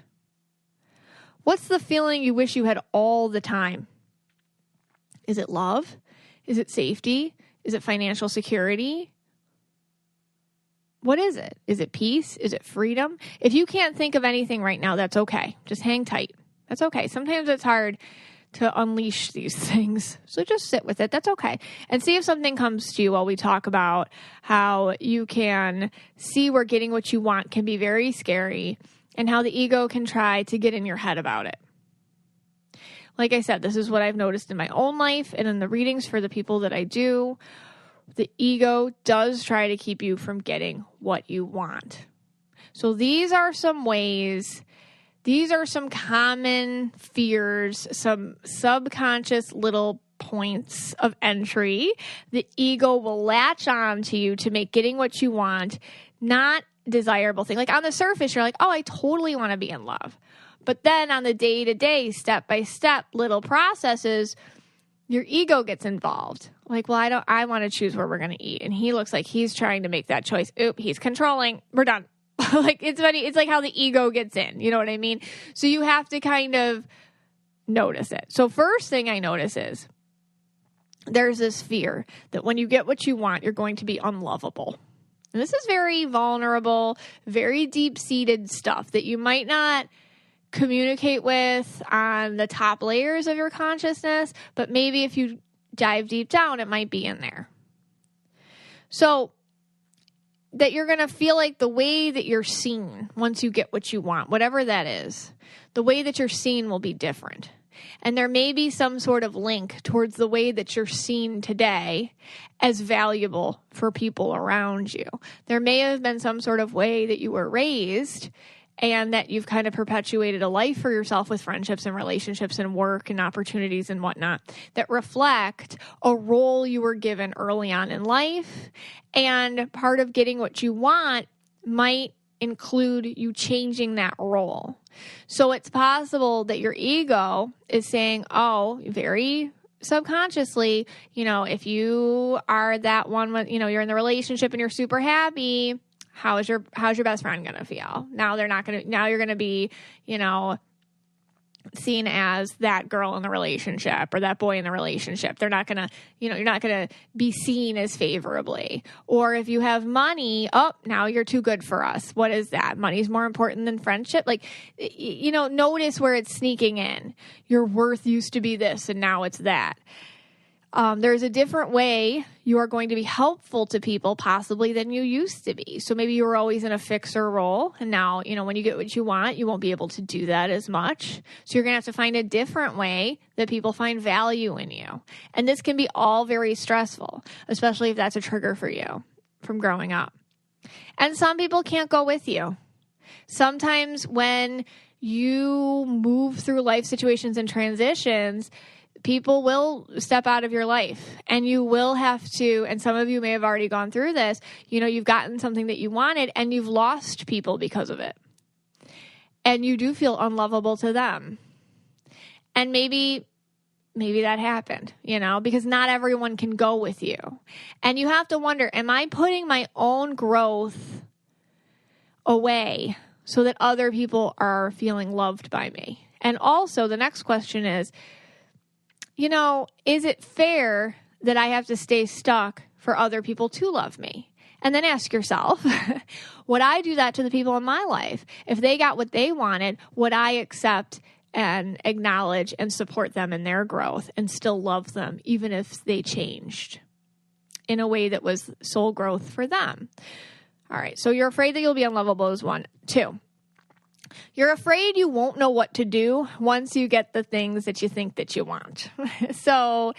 What's the feeling you wish you had all the time? Is it love? Is it safety? Is it financial security? What is it? Is it peace? Is it freedom? If you can't think of anything right now, that's okay. Just hang tight. That's okay. Sometimes it's hard to unleash these things. So just sit with it. That's okay. And see if something comes to you while we talk about how you can see where getting what you want can be very scary and how the ego can try to get in your head about it. Like I said, this is what I've noticed in my own life and in the readings for the people that I do. The ego does try to keep you from getting what you want. So these are some ways, these are some common fears, some subconscious little points of entry. The ego will latch on to you to make getting what you want not desirable thing. Like on the surface, you're like, oh, I totally want to be in love. But then on the day-to-day, step-by-step little processes, your ego gets involved. Like, well, I want to choose where we're going to eat. And he looks like he's trying to make that choice. Oop, he's controlling. We're done. Like, it's funny. It's like how the ego gets in. You know what I mean? So you have to kind of notice it. So first thing I notice is there's this fear that when you get what you want, you're going to be unlovable. And this is very vulnerable, very deep-seated stuff that you might not communicate with on the top layers of your consciousness, but maybe if you dive deep down, it might be in there. So that you're going to feel like the way that you're seen once you get what you want, whatever that is, the way that you're seen will be different. And there may be some sort of link towards the way that you're seen today as valuable for people around you. There may have been some sort of way that you were raised and that you've kind of perpetuated a life for yourself with friendships and relationships and work and opportunities and whatnot that reflect a role you were given early on in life. And part of getting what you want might include you changing that role. So it's possible that your ego is saying, oh, very subconsciously, if you are that one with, you're in the relationship and you're super happy, how's your best friend going to feel? Now you're going to be, seen as that girl in the relationship or that boy in the relationship. They're not going to, you're not going to be seen as favorably. Or if you have money, oh, now you're too good for us. What is that? Money's more important than friendship. Like, notice where it's sneaking in. Your worth used to be this and now it's that. There's a different way you are going to be helpful to people possibly than you used to be. So maybe you were always in a fixer role, and now, when you get what you want, you won't be able to do that as much. So you're going to have to find a different way that people find value in you. And this can be all very stressful, especially if that's a trigger for you from growing up. And some people can't go with you. Sometimes when you move through life situations and transitions, people will step out of your life, and you will have to, and some of you may have already gone through this, you've gotten something that you wanted and you've lost people because of it. And you do feel unlovable to them. And maybe that happened, because not everyone can go with you. And you have to wonder, am I putting my own growth away so that other people are feeling loved by me? And also the next question is, is it fair that I have to stay stuck for other people to love me? And then ask yourself, would I do that to the people in my life? If they got what they wanted, would I accept and acknowledge and support them in their growth and still love them, even if they changed in a way that was soul growth for them? All right, so you're afraid that you'll be unlovable is 1. 2, you're afraid you won't know what to do once you get the things that you think that you want. So,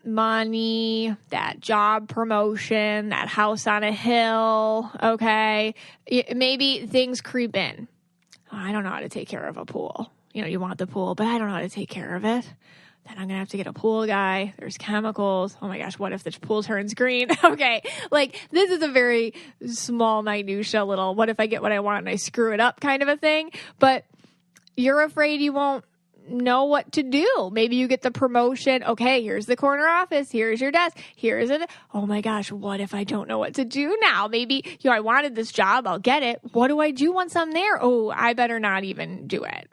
money, that job promotion, that house on a hill, okay? Maybe things creep in. Oh, I don't know how to take care of a pool. You want the pool, but I don't know how to take care of it. Then I'm going to have to get a pool guy. There's chemicals. Oh my gosh, what if the pool turns green? Okay, this is a very small, minutia little, what if I get what I want and I screw it up kind of a thing. But you're afraid you won't know what to do. Maybe you get the promotion. Okay, here's the corner office. Here's your desk. Here's it. Oh my gosh, what if I don't know what to do now? Maybe, I wanted this job. I'll get it. What do I do once I'm there? Oh, I better not even do it.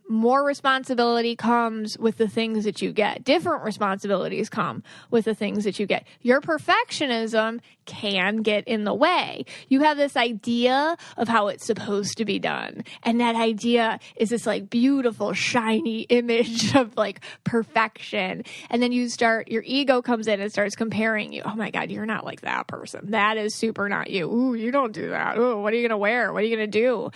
More responsibility comes with the things that you get. Different responsibilities come with the things that you get. Your perfectionism can get in the way. You have this idea of how it's supposed to be done. And that idea is this beautiful, shiny image of perfection. And then your ego comes in and starts comparing you. Oh my God, you're not like that person. That is super not you. Ooh, you don't do that. Ooh, what are you going to wear? What are you going to do?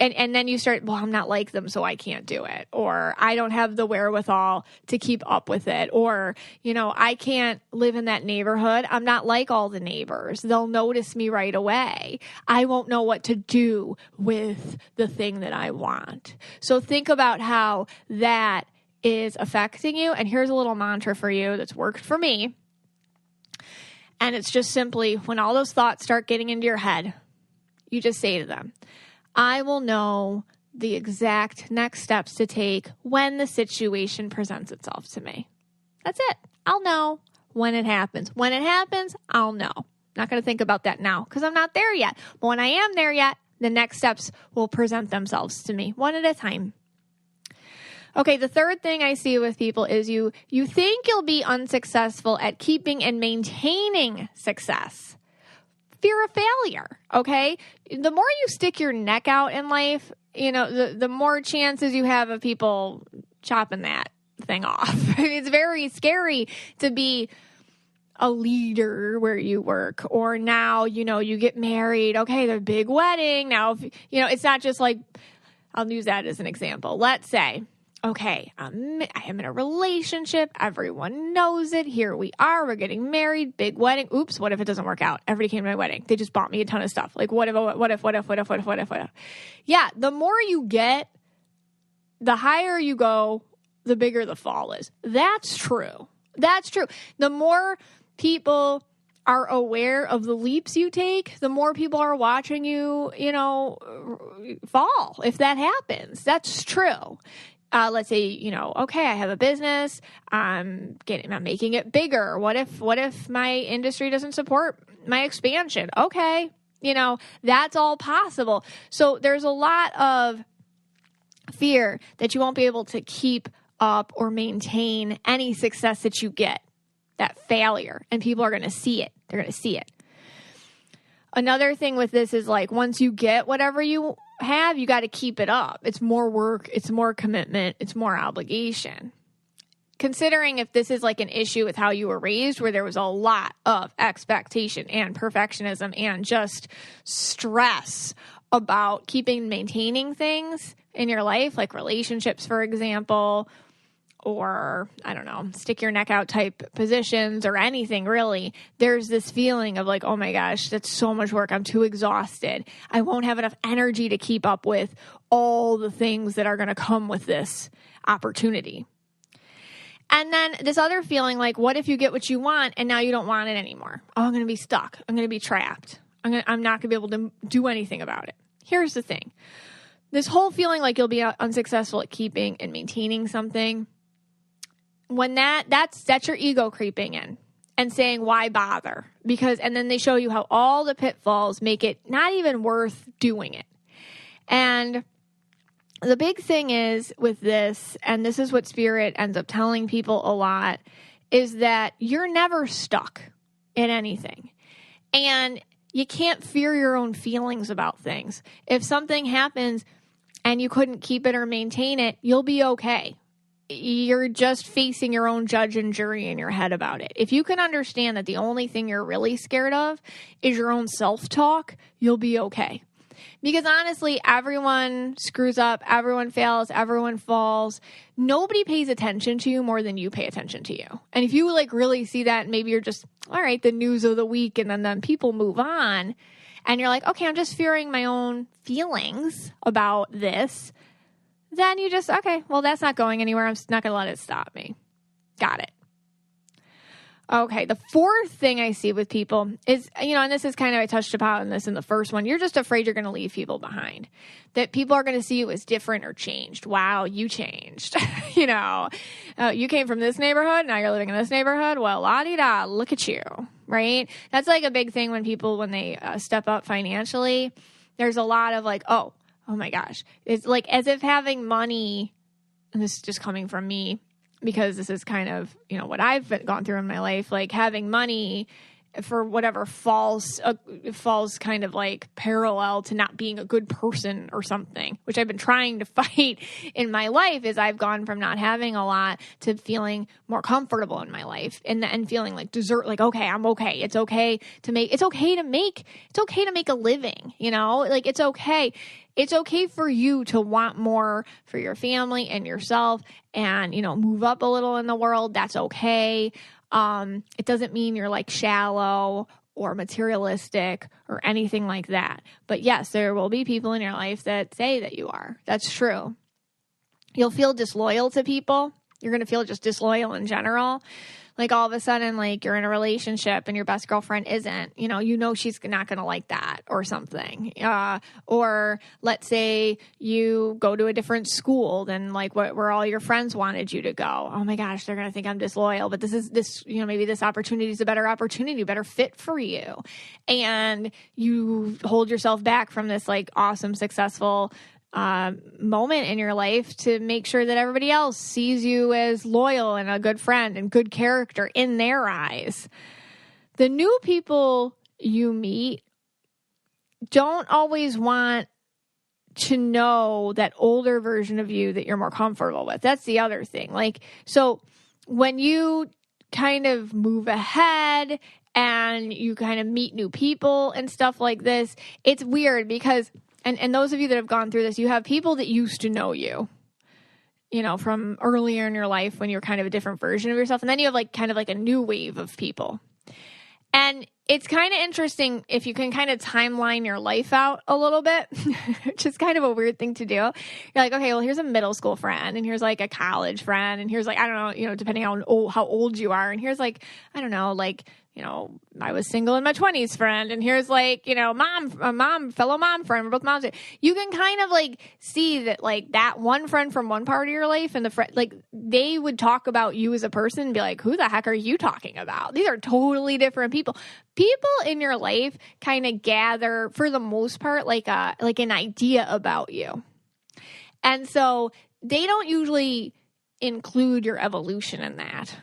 And then you start, well, I'm not like them, so I can't do it. Or I don't have the wherewithal to keep up with it. Or, I can't live in that neighborhood. I'm not like all the neighbors. They'll notice me right away. I won't know what to do with the thing that I want. So think about how that is affecting you. And here's a little mantra for you that's worked for me. And it's just simply, when all those thoughts start getting into your head, you just say to them, I will know the exact next steps to take when the situation presents itself to me. That's it. I'll know when it happens. When it happens, I'll know. Not going to think about that now because I'm not there yet. But when I am there yet, the next steps will present themselves to me one at a time. Okay, the third thing I see with people is you think you'll be unsuccessful at keeping and maintaining success. Fear of failure, okay? The more you stick your neck out in life, the more chances you have of people chopping that thing off. It's very scary to be a leader where you work, or now, you get married. Okay, the big wedding. Now, it's not just I'll use that as an example. Let's say, okay, I am in a relationship. Everyone knows it. Here we are. We're getting married. Big wedding. Oops, what if it doesn't work out? Everybody came to my wedding. They just bought me a ton of stuff. What if? Yeah, the more you get, the higher you go, the bigger the fall is. That's true. The more people are aware of the leaps you take, the more people are watching you, fall. If that happens, that's true. Let's say, okay, I have a business. I'm making it bigger. What if my industry doesn't support my expansion? Okay. That's all possible. So there's a lot of fear that you won't be able to keep up or maintain any success that you get, that failure, and people are going to see it. They're going to see it. Another thing with this is once you get whatever you have, you got to keep it up. It's more work. It's more commitment. It's more obligation. Considering if this is like an issue with how you were raised, where there was a lot of expectation and perfectionism and just stress about maintaining things in your life, like relationships, for example, or, I don't know, stick your neck out type positions or anything really, there's this feeling of like, oh my gosh, that's so much work. I'm too exhausted. I won't have enough energy to keep up with all the things that are going to come with this opportunity. And then this other feeling like, what if you get what you want and now you don't want it anymore? Oh, I'm going to be stuck. I'm going to be trapped. I'm not going to be able to do anything about it. Here's the thing. This whole feeling like you'll be unsuccessful at keeping and maintaining something, when that's your ego creeping in and saying, why bother? And then they show you how all the pitfalls make it not even worth doing it. And the big thing is with this, and this is what Spirit ends up telling people a lot, is that you're never stuck in anything. And you can't fear your own feelings about things. If something happens and you couldn't keep it or maintain it, you'll be okay. You're just facing your own judge and jury in your head about it. If you can understand that the only thing you're really scared of is your own self-talk, you'll be okay. Because honestly, everyone screws up, everyone fails, everyone falls. Nobody pays attention to you more than you pay attention to you. And if you like really see that, maybe you're just, all right, the news of the week, and then people move on, and you're like, okay, I'm just fearing my own feelings about this. Then you just, okay, well, that's not going anywhere. I'm not going to let it stop me. Got it. Okay, the fourth thing I see with people is, and this is kind of, I touched upon this in the first one, you're just afraid you're going to leave people behind. That people are going to see you as different or changed. Wow, you changed. You came from this neighborhood, now you're living in this neighborhood. Well, la-di-da, look at you, right? That's like a big thing when they step up financially. There's a lot of like, oh my gosh. It's like as if having money, and this is just coming from me, because this is kind of, what I've gone through in my life, like having money for whatever falls kind of like parallel to not being a good person or something, which I've been trying to fight in my life, is I've gone from not having a lot to feeling more comfortable in my life and feeling like okay, I'm okay. It's okay to make a living, like it's okay. It's okay for you to want more for your family and yourself and, move up a little in the world. That's okay. It doesn't mean you're like shallow or materialistic or anything like that. But yes, there will be people in your life that say that you are. That's true. You'll feel disloyal to people. You're going to feel just disloyal in general. Like all of a sudden, like you're in a relationship and your best girlfriend isn't, she's not going to like that or something. Or let's say you go to a different school than like where all your friends wanted you to go. Oh my gosh, they're going to think I'm disloyal, but maybe this opportunity is a better opportunity, better fit for you. And you hold yourself back from this like awesome, successful moment in your life to make sure that everybody else sees you as loyal and a good friend and good character in their eyes. The new people you meet don't always want to know that older version of you that you're more comfortable with. That's the other thing. Like, so when you kind of move ahead and you kind of meet new people and stuff like this, it's weird because And those of you that have gone through this, you have people that used to know you, from earlier in your life when you're kind of a different version of yourself. And then you have like kind of like a new wave of people. And it's kind of interesting if you can kind of timeline your life out a little bit, which is kind of a weird thing to do. You're like, okay, well, here's a middle school friend, and here's like a college friend, and here's like, I don't know, depending on how old you are. And here's like, I don't know, like, I was single in my 20s friend, and here's like, fellow mom friend, we're both moms. You can kind of like see that like that one friend from one part of your life and the friend, like they would talk about you as a person and be like, who the heck are you talking about? These are totally different people. People in your life kind of gather for the most part, like an idea about you. And so they don't usually include your evolution in that.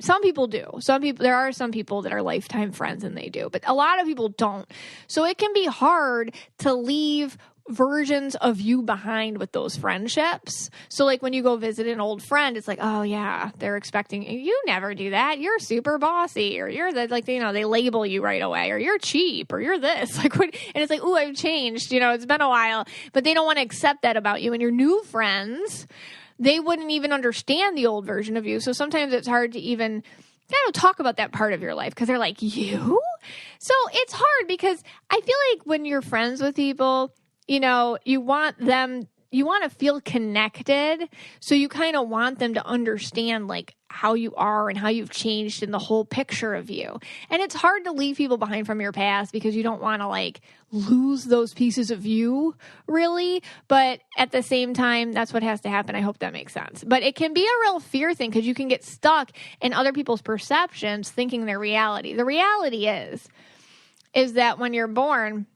Some people do. There are some people that are lifetime friends and they do, but a lot of people don't. So it can be hard to leave versions of you behind with those friendships. So like when you go visit an old friend, it's like, oh yeah, they're expecting you never do that. You're super bossy, or you're like, you know, they label you right away, or you're cheap, or you're this, like, what, and it's like, ooh, I've changed, you know, it's been a while, but they don't want to accept that about you. And your new friends, they wouldn't even understand the old version of you. So sometimes it's hard to even talk about that part of your life because they're like, you? So it's hard because I feel like when you're friends with people, you know, you want to feel connected. So you kind of want them to understand like how you are and how you've changed in the whole picture of you. And it's hard to leave people behind from your past because you don't want to like lose those pieces of you really. But at the same time, that's what has to happen. I hope that makes sense. But it can be a real fear thing because you can get stuck in other people's perceptions thinking they're reality. The reality is that when you're born,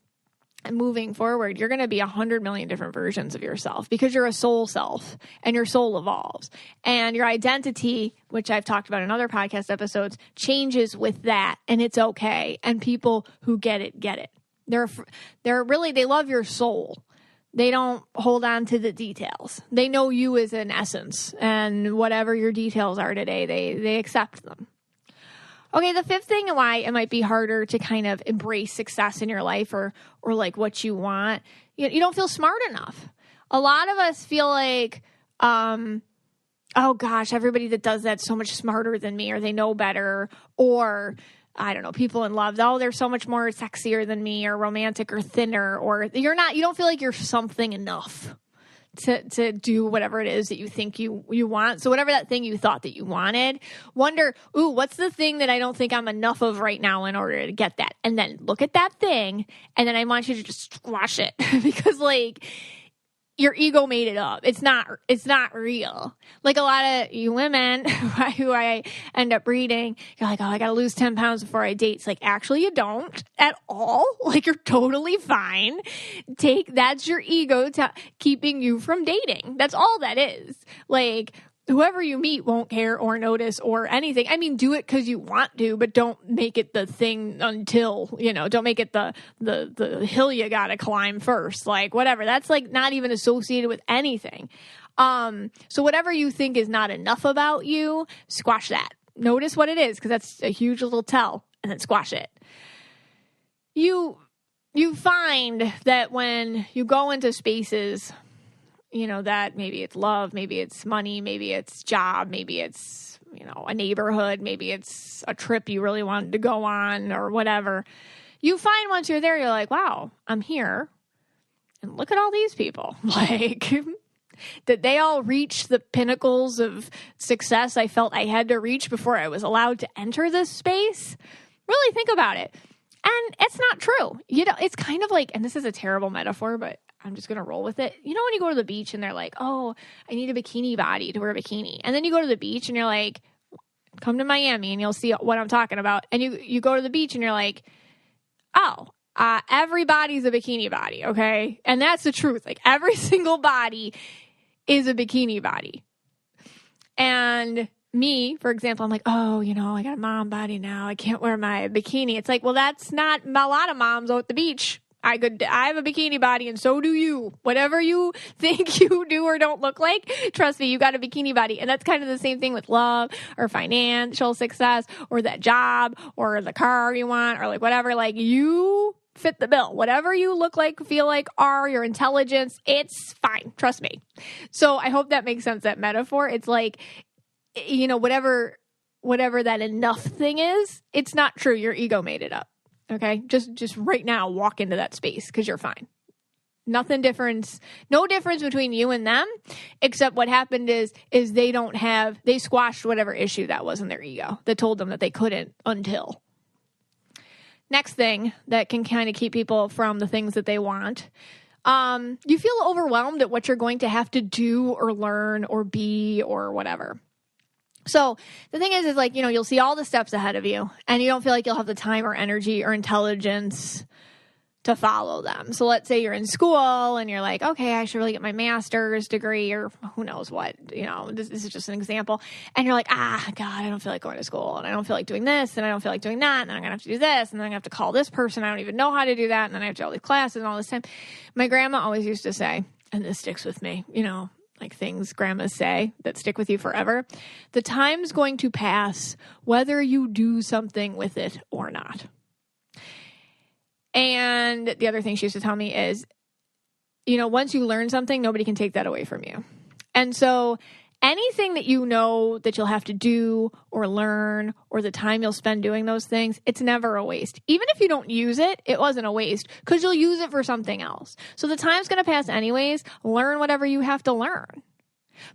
and moving forward, you're going to be 100 million different versions of yourself because you're a soul self and your soul evolves. And your identity, which I've talked about in other podcast episodes, changes with that. And it's okay. And people who get it, get it. They love your soul. They don't hold on to the details. They know you as an essence. And whatever your details are today, they accept them. Okay, the fifth thing why it might be harder to kind of embrace success in your life or like what you want, you don't feel smart enough. A lot of us feel like, oh gosh, everybody that does that's so much smarter than me, or they know better, or I don't know, people in love, oh, they're so much more sexier than me, or romantic, or thinner, or you don't feel like you're something enough to do whatever it is that you think you want. So whatever that thing you thought that you wanted, wonder, ooh, what's the thing that I don't think I'm enough of right now in order to get that? And then look at that thing, and then I want you to just squash it because like your ego made it up. It's not real. Like a lot of you women who I end up reading, you're like, oh, I got to lose 10 pounds before I date. It's like, actually you don't at all. Like you're totally fine. That's your ego keeping you from dating. That's all that is. Like whoever you meet won't care or notice or anything. I mean, do it because you want to, but don't make it the thing until, don't make it the hill you got to climb first. Like whatever. That's like not even associated with anything. So whatever you think is not enough about you, squash that. Notice what it is because that's a huge little tell, and then squash it. You find that when you go into spaces, that maybe it's love, maybe it's money, maybe it's job, maybe it's, a neighborhood, maybe it's a trip you really wanted to go on or whatever. You find once you're there, you're like, wow, I'm here. And look at all these people. Like, did they all reach the pinnacles of success I felt I had to reach before I was allowed to enter this space? Really think about it. And it's not true. It's kind of like, and this is a terrible metaphor, but I'm just going to roll with it. When you go to the beach and they're like, oh, I need a bikini body to wear a bikini. And then you go to the beach and you're like, come to Miami and you'll see what I'm talking about. And you go to the beach and you're like, oh, everybody's a bikini body. Okay. And that's the truth. Like every single body is a bikini body. And me, for example, I'm like, oh, I got a mom body now. I can't wear my bikini. It's like, well, that's not a lot of moms out at the beach. I have a bikini body and so do you. Whatever you think you do or don't look like, trust me, you got a bikini body. And that's kind of the same thing with love or financial success or that job or the car you want or like whatever. Like you fit the bill. Whatever you look like, feel like, are your intelligence, it's fine. Trust me. So I hope that makes sense, that metaphor. It's like, whatever that enough thing is, it's not true. Your ego made it up. Okay. Just right now, walk into that space because you're fine. No difference between you and them, except what happened is they squashed whatever issue that was in their ego that told them that they couldn't until. Next thing that can kind of keep people from the things that they want. You feel overwhelmed at what you're going to have to do or learn or be or whatever. So the thing is like, you'll see all the steps ahead of you and you don't feel like you'll have the time or energy or intelligence to follow them. So let's say you're in school and you're like, okay, I should really get my master's degree or who knows what, this is just an example. And you're like, God, I don't feel like going to school and I don't feel like doing this and I don't feel like doing that. And then I'm going to have to do this. And then I'm going to have to call this person. I don't even know how to do that. And then I have to do all these classes and all this time. My grandma always used to say, and this sticks with me, like things grandmas say that stick with you forever. The time's going to pass whether you do something with it or not. And the other thing she used to tell me is, once you learn something, nobody can take that away from you. And so anything that that you'll have to do or learn or the time you'll spend doing those things, it's never a waste. Even if you don't use it, it wasn't a waste because you'll use it for something else. So the time's going to pass anyways. Learn whatever you have to learn.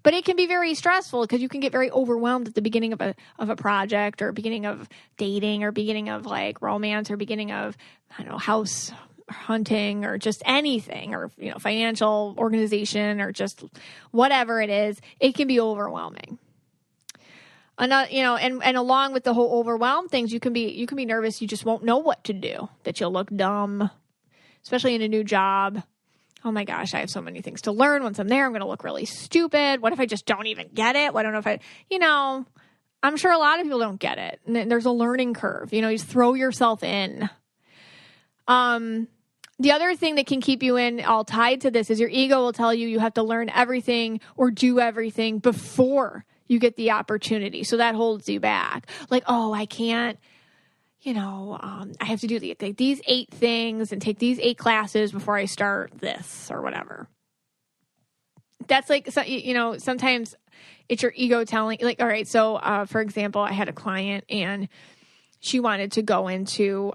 But it can be very stressful because you can get very overwhelmed at the beginning of a project or beginning of dating or beginning of like romance or beginning of, house hunting or just anything or, financial organization or just whatever it is. It can be overwhelming. And along with the whole overwhelm things, you can be nervous. You just won't know what to do, that you'll look dumb, especially in a new job. Oh my gosh, I have so many things to learn. Once I'm there, I'm going to look really stupid. What if I just don't even get it? I don't know if I'm sure a lot of people don't get it. And there's a learning curve. You just throw yourself in. The other thing that can keep you in all tied to this is your ego will tell you have to learn everything or do everything before you get the opportunity. So that holds you back. Like, oh, I can't. I have to do these 8 things and take these 8 classes before I start this or whatever. That's like, sometimes it's your ego telling, like, all right, so for example, I had a client and she wanted to go into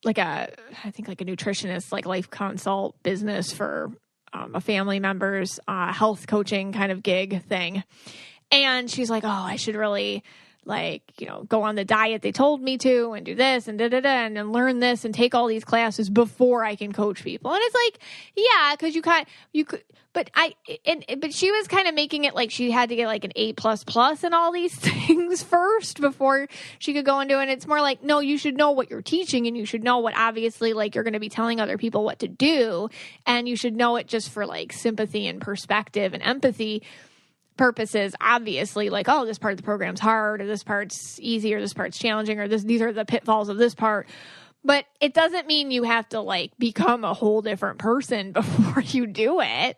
like a nutritionist, like life consult business for a family member's health coaching kind of gig thing. And she's like, oh, I should really go on the diet they told me to and do this and and then learn this and take all these classes before I can coach people. And it's like, yeah, because but she was kind of making it like she had to get like an A++ and all these things first before she could go and do it. And it's more like, no, you should know what you're teaching and you should know what obviously like you're going to be telling other people what to do. And you should know it just for like sympathy and perspective and empathy purposes, obviously, like, oh, this part of the program's hard, or this part's easy, or this part's challenging, or these are the pitfalls of this part. But it doesn't mean you have to like become a whole different person before you do it,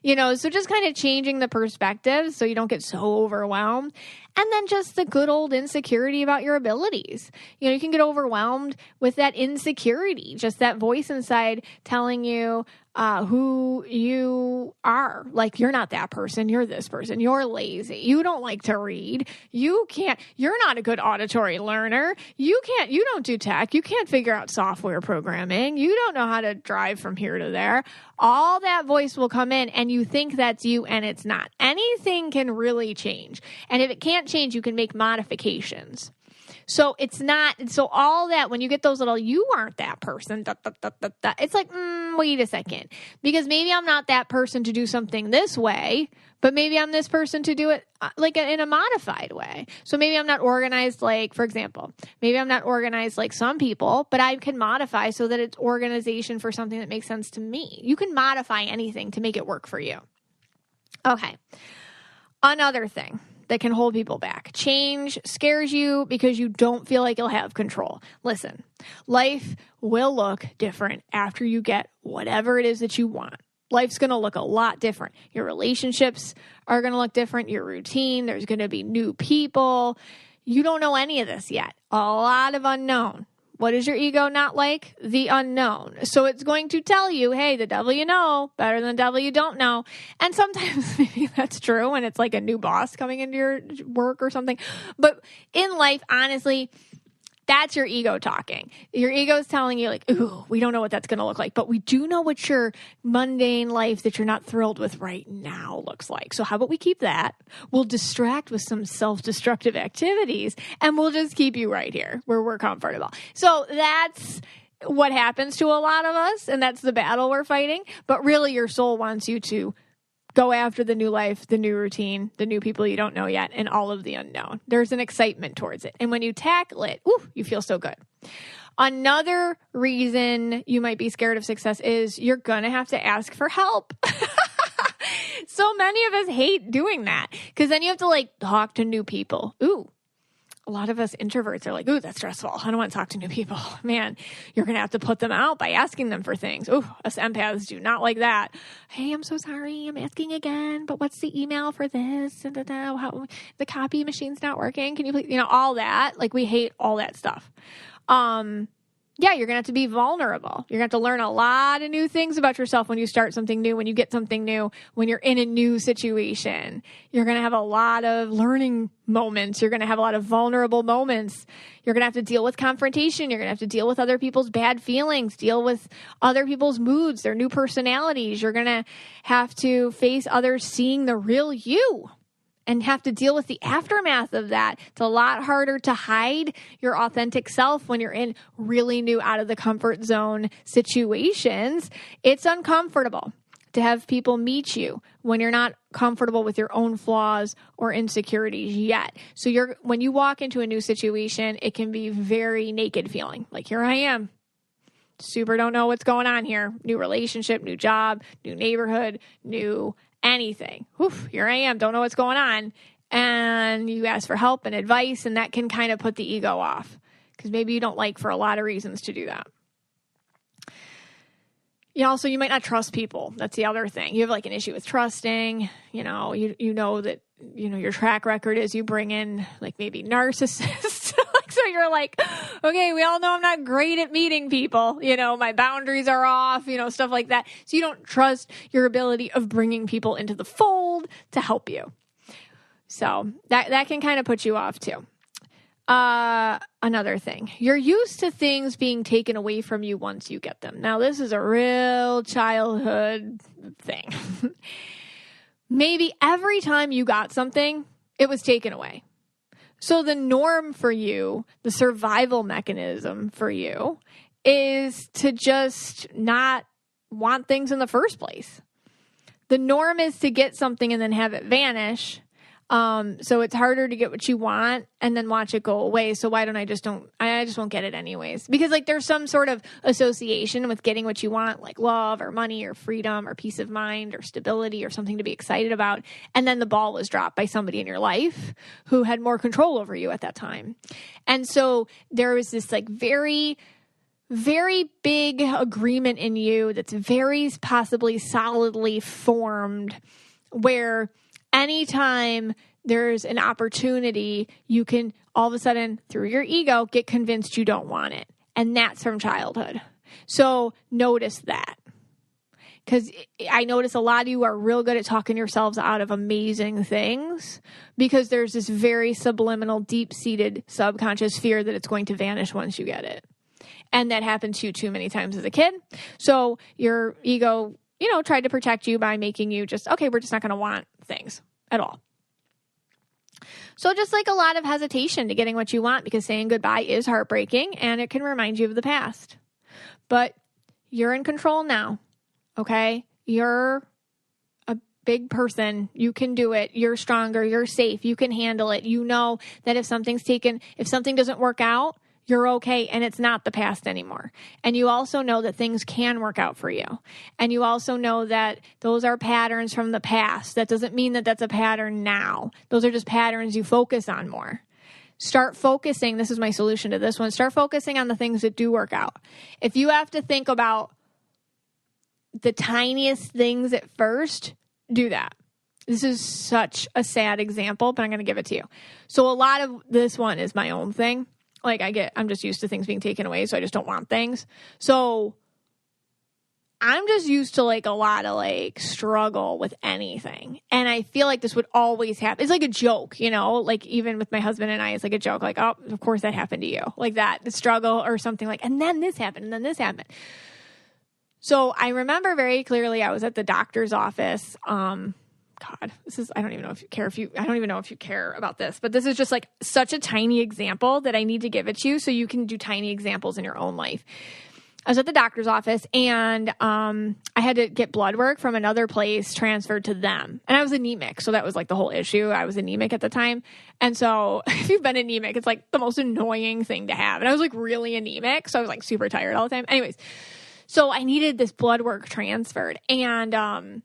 so just kind of changing the perspective so you don't get so overwhelmed. And then just the good old insecurity about your abilities. You can get overwhelmed with that insecurity, just that voice inside telling you who you are. Like, you're not that person. You're this person. You're lazy. You don't like to read. You're not a good auditory learner. You don't do tech. You can't figure out software programming. You don't know how to drive from here to there. All that voice will come in and you think that's you and it's not. Anything can really change. And if it can't change, you can make modifications. So it's not, so all that, when you get those little, you aren't that person, it's like, wait a second, because maybe I'm not that person to do something this way, but maybe I'm this person to do it like in a modified way. So maybe I'm not organized, like, for example, maybe I'm not organized like some people, but I can modify so that it's organization for something that makes sense to me. You can modify anything to make it work for you. Okay. Another thing that can hold people back. Change scares you because you don't feel like you'll have control. Listen, life will look different after you get whatever it is that you want. Life's going to look a lot different. Your relationships are going to look different. Your routine, there's going to be new people. You don't know any of this yet. A lot of unknown. What is your ego not like? The unknown. So it's going to tell you, hey, the devil you know, better than the devil you don't know. And sometimes maybe that's true and it's like a new boss coming into your work or something. But in life, honestly, that's your ego talking. Your ego is telling you like, ooh, we don't know what that's going to look like, but we do know what your mundane life that you're not thrilled with right now looks like. So how about we keep that? We'll distract with some self-destructive activities and we'll just keep you right here where we're comfortable. So that's what happens to a lot of us. And that's the battle we're fighting. But really your soul wants you to go after the new life, the new routine, the new people you don't know yet, and all of the unknown. There's an excitement towards it. And when you tackle it, you feel so good. Another reason you might be scared of success is you're going to have to ask for help. So many of us hate doing that because then you have to like talk to new people. Ooh, a lot of us introverts are like, ooh, that's stressful. I don't want to talk to new people. Man, you're going to have to put them out by asking them for things. Ooh, us empaths do not like that. Hey, I'm so sorry. I'm asking again, but what's the email for this? How, the copy machine's not working. Can you please, all that. Like we hate all that stuff. Yeah, you're going to have to be vulnerable. You're going to have to learn a lot of new things about yourself when you start something new, when you get something new, when you're in a new situation. You're going to have a lot of learning moments. You're going to have a lot of vulnerable moments. You're going to have to deal with confrontation. You're going to have to deal with other people's bad feelings, deal with other people's moods, their new personalities. You're going to have to face others seeing the real you and have to deal with the aftermath of that. It's a lot harder to hide your authentic self when you're in really new, out of the comfort zone situations. It's uncomfortable to have people meet you when you're not comfortable with your own flaws or insecurities yet. So when you walk into a new situation, it can be very naked feeling. Like, here I am. Super don't know what's going on here. New relationship, new job, new neighborhood, new anything. Oof, here I am. Don't know what's going on. And you ask for help and advice, and that can kind of put the ego off because maybe you don't like for a lot of reasons to do that. Also, you might not trust people. That's the other thing. You have like an issue with trusting. You know that your track record is you bring in like maybe narcissists. So you're like, okay, we all know I'm not great at meeting people. My boundaries are off, stuff like that. So you don't trust your ability of bringing people into the fold to help you. So that can kind of put you off too. Another thing, you're used to things being taken away from you once you get them. Now, this is a real childhood thing. Maybe every time you got something, it was taken away. So the norm for you, the survival mechanism for you, is to just not want things in the first place. The norm is to get something and then have it vanish. So it's harder to get what you want and then watch it go away. So why don't I just won't get it anyways? Because like there's some sort of association with getting what you want, like love or money or freedom or peace of mind or stability or something to be excited about. And then the ball was dropped by somebody in your life who had more control over you at that time. And so there was this like very, very big agreement in you that's very possibly solidly formed where anytime there's an opportunity, you can all of a sudden, through your ego, get convinced you don't want it. And that's from childhood. So notice that. Because I notice a lot of you are real good at talking yourselves out of amazing things because there's this very subliminal, deep-seated subconscious fear that it's going to vanish once you get it. And that happened to you too many times as a kid. So your ego tried to protect you by making you just, okay, we're just not going to want things at all. So just like a lot of hesitation to getting what you want because saying goodbye is heartbreaking and it can remind you of the past. But you're in control now, okay? You're a big person. You can do it. You're stronger. You're safe. You can handle it. You know that if something doesn't work out, you're okay, and it's not the past anymore. And you also know that things can work out for you. And you also know that those are patterns from the past. That doesn't mean that that's a pattern now. Those are just patterns you focus on more. Start focusing. This is my solution to this one. Start focusing on the things that do work out. If you have to think about the tiniest things at first, do that. This is such a sad example, but I'm going to give it to you. So a lot of this one is my own thing. Like I'm just used to things being taken away, so I just don't want things. So I'm just used to like a lot of like struggle with anything. And I feel like this would always happen. It's like a joke, like even with my husband and I, it's like a joke. Like, oh, of course that happened to you. Like that, the struggle or something like, and then this happened, and then this happened. So I remember very clearly I was at the doctor's office. God, I don't even know if you care about this, but this is just like such a tiny example that I need to give it to you so you can do tiny examples in your own life. I was at the doctor's office, and I had to get blood work from another place transferred to them. And I was anemic, so that was like the whole issue. I was anemic at the time. And so if you've been anemic, it's like the most annoying thing to have. And I was like really anemic, so I was like super tired all the time. Anyways, so I needed this blood work transferred. And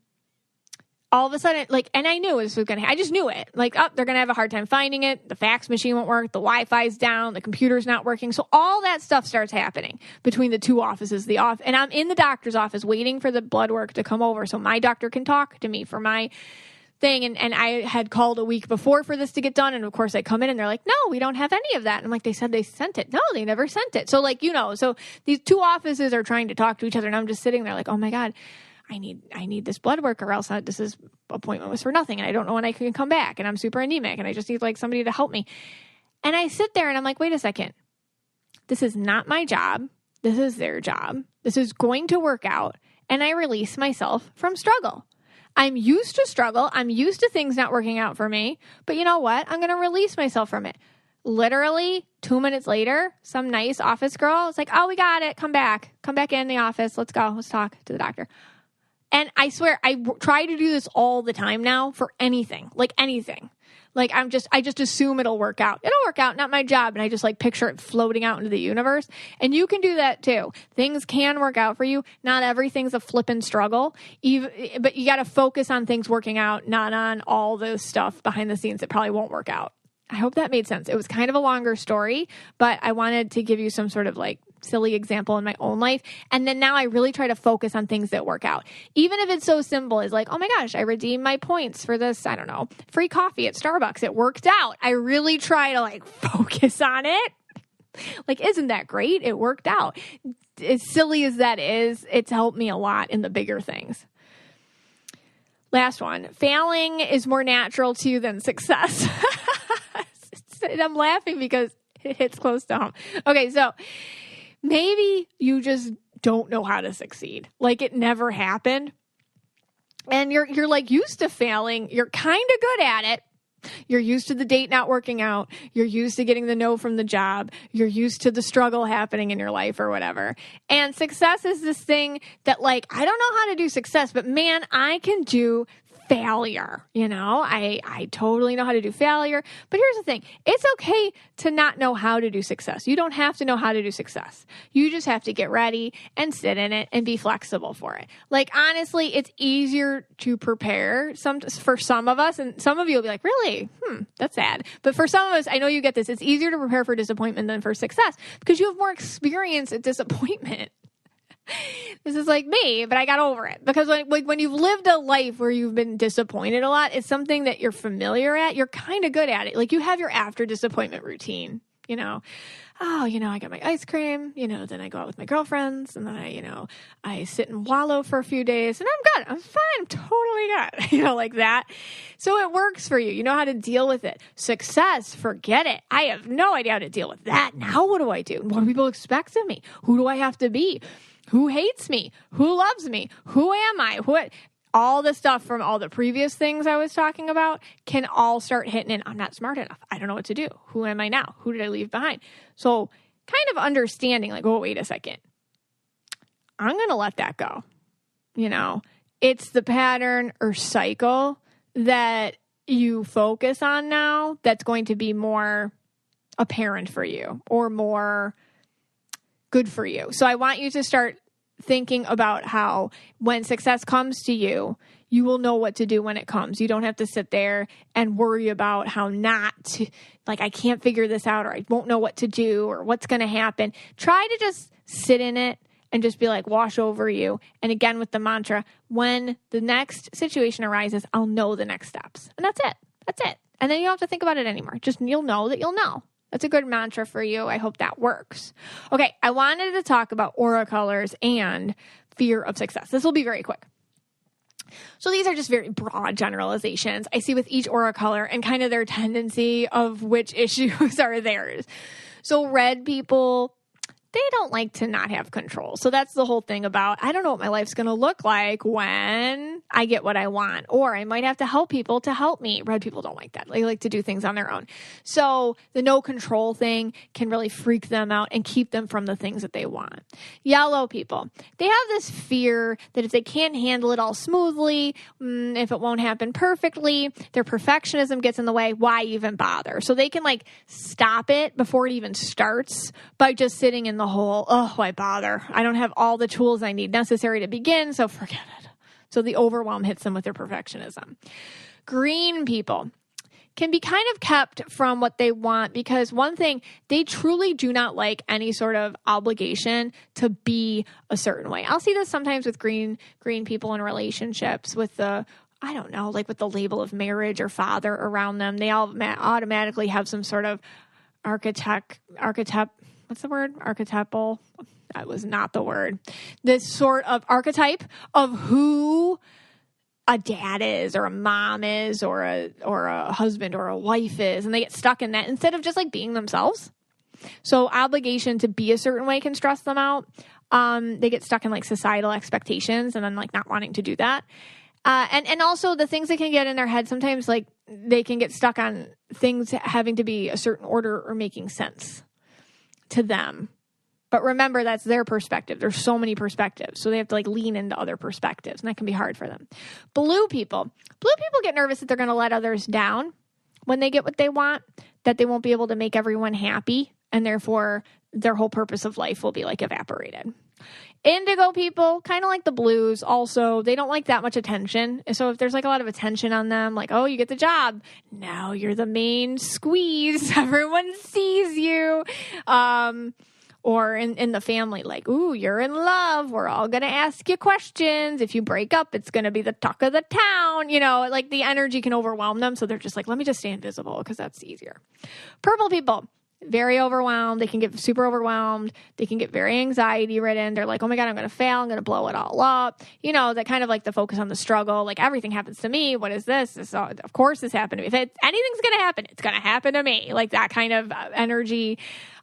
all of a sudden, like, and I knew this was going to, I just knew it. Like, oh, they're going to have a hard time finding it. The fax machine won't work. The Wi-Fi's down. The computer's not working. So all that stuff starts happening between the two offices, and I'm in the doctor's office waiting for the blood work to come over so my doctor can talk to me for my thing. And I had called a week before for this to get done. And of course I come in and they're like, no, we don't have any of that. And I'm like, they said they sent it. No, they never sent it. So like, so these two offices are trying to talk to each other. And I'm just sitting there like, oh my God, I need this blood work, or else this appointment was for nothing. And I don't know when I can come back, and I'm super anemic, and I just need like somebody to help me. And I sit there and I'm like, wait a second. This is not my job. This is their job. This is going to work out. And I release myself from struggle. I'm used to struggle. I'm used to things not working out for me. But you know what? I'm going to release myself from it. Literally 2 minutes later, some nice office girl is like, oh, we got it. Come back in the office. Let's go. Let's talk to the doctor. And I swear, I try to do this all the time now for anything. Like I just assume it'll work out. It'll work out, not my job. And I just like picture it floating out into the universe. And you can do that too. Things can work out for you. Not everything's a flippin' struggle. But you got to focus on things working out, not on all the stuff behind the scenes that probably won't work out. I hope that made sense. It was kind of a longer story, but I wanted to give you some sort of like silly example in my own life. And then now I really try to focus on things that work out. Even if it's so simple as like, oh my gosh, I redeemed my points for this, I don't know, free coffee at Starbucks. It worked out. I really try to like focus on it. Like, isn't that great? It worked out. As silly as that is, it's helped me a lot in the bigger things. Last one. Failing is more natural to you than success. I'm laughing because it hits close to home. Okay, so maybe you just don't know how to succeed. Like it never happened. And you're like used to failing. You're kind of good at it. You're used to the date not working out. You're used to getting the no from the job. You're used to the struggle happening in your life or whatever. And success is this thing that like, I don't know how to do success, but man, I can do failure. I totally know how to do failure. But here's the thing. It's okay to not know how to do success. You don't have to know how to do success. You just have to get ready and sit in it and be flexible for it. Like, honestly, it's easier to prepare for some of us. And some of you will be like, really? That's sad. But for some of us, I know you get this. It's easier to prepare for disappointment than for success because you have more experience at disappointment. This is like me, but I got over it. Because when you've lived a life where you've been disappointed a lot, it's something that you're familiar at. You're kind of good at it. Like you have your after disappointment routine, I got my ice cream, then I go out with my girlfriends and then I sit and wallow for a few days and I'm good. I'm fine. I'm totally good. Like that. So it works for you. You know how to deal with it. Success, forget it. I have no idea how to deal with that. Now what do I do? What do people expect of me? Who do I have to be? Who hates me? Who loves me? Who am I? All the stuff from all the previous things I was talking about can all start hitting in. I'm not smart enough. I don't know what to do. Who am I now? Who did I leave behind? So kind of understanding like, oh, wait a second. I'm going to let that go. It's the pattern or cycle that you focus on now that's going to be more apparent for you or more good for you. So I want you to start thinking about how when success comes to you, you will know what to do when it comes. You don't have to sit there and worry about how I can't figure this out or I won't know what to do or what's going to happen. Try to just sit in it and just be like, wash over you. And again, with the mantra, when the next situation arises, I'll know the next steps. And that's it. That's it. And then you don't have to think about it anymore. Just you'll know that you'll know. That's a good mantra for you. I hope that works. Okay, I wanted to talk about aura colors and fear of success. This will be very quick. So these are just very broad generalizations I see with each aura color and kind of their tendency of which issues are theirs. So red people, they don't like to not have control. So that's the whole thing about, I don't know what my life's going to look like when I get what I want, or I might have to help people to help me. Red people don't like that. They like to do things on their own. So the no control thing can really freak them out and keep them from the things that they want. Yellow people, they have this fear that if they can't handle it all smoothly, if it won't happen perfectly, their perfectionism gets in the way. Why even bother? So they can like stop it before it even starts by just sitting in the hole. Oh, why bother? I don't have all the tools I need necessary to begin, so forget it. So the overwhelm hits them with their perfectionism. Green people can be kind of kept from what they want because one thing, they truly do not like any sort of obligation to be a certain way. I'll see this sometimes with green people in relationships with the, I don't know, like with the label of marriage or father around them. They all automatically have some sort of what's the word? Archetypal. That was not the word. This sort of archetype of who a dad is or a mom is or a husband or a wife is. And they get stuck in that instead of just like being themselves. So obligation to be a certain way can stress them out. They get stuck in like societal expectations and then like not wanting to do that. And also the things that can get in their head, sometimes like they can get stuck on things having to be a certain order or making sense to them. But remember, that's their perspective. There's so many perspectives. So they have to like lean into other perspectives. And that can be hard for them. Blue people get nervous that they're going to let others down when they get what they want, that they won't be able to make everyone happy. And therefore, their whole purpose of life will be like evaporated. Indigo people, kind of like the blues also, they don't like that much attention. So if there's like a lot of attention on them, like, oh, you get the job. Now you're the main squeeze. Everyone sees you. Or in the family, like, ooh, you're in love. We're all going to ask you questions. If you break up, it's going to be the talk of the town. You know, like the energy can overwhelm them. So they're just like, let me just stay invisible because that's easier. Purple people, very overwhelmed. They can get super overwhelmed. They can get very anxiety ridden. They're like, oh my God, I'm going to fail. I'm going to blow it all up. You know, that kind of like the focus on the struggle. Like everything happens to me. What is this? Of course this happened to me. If anything's going to happen, it's going to happen to me. Like that kind of energy.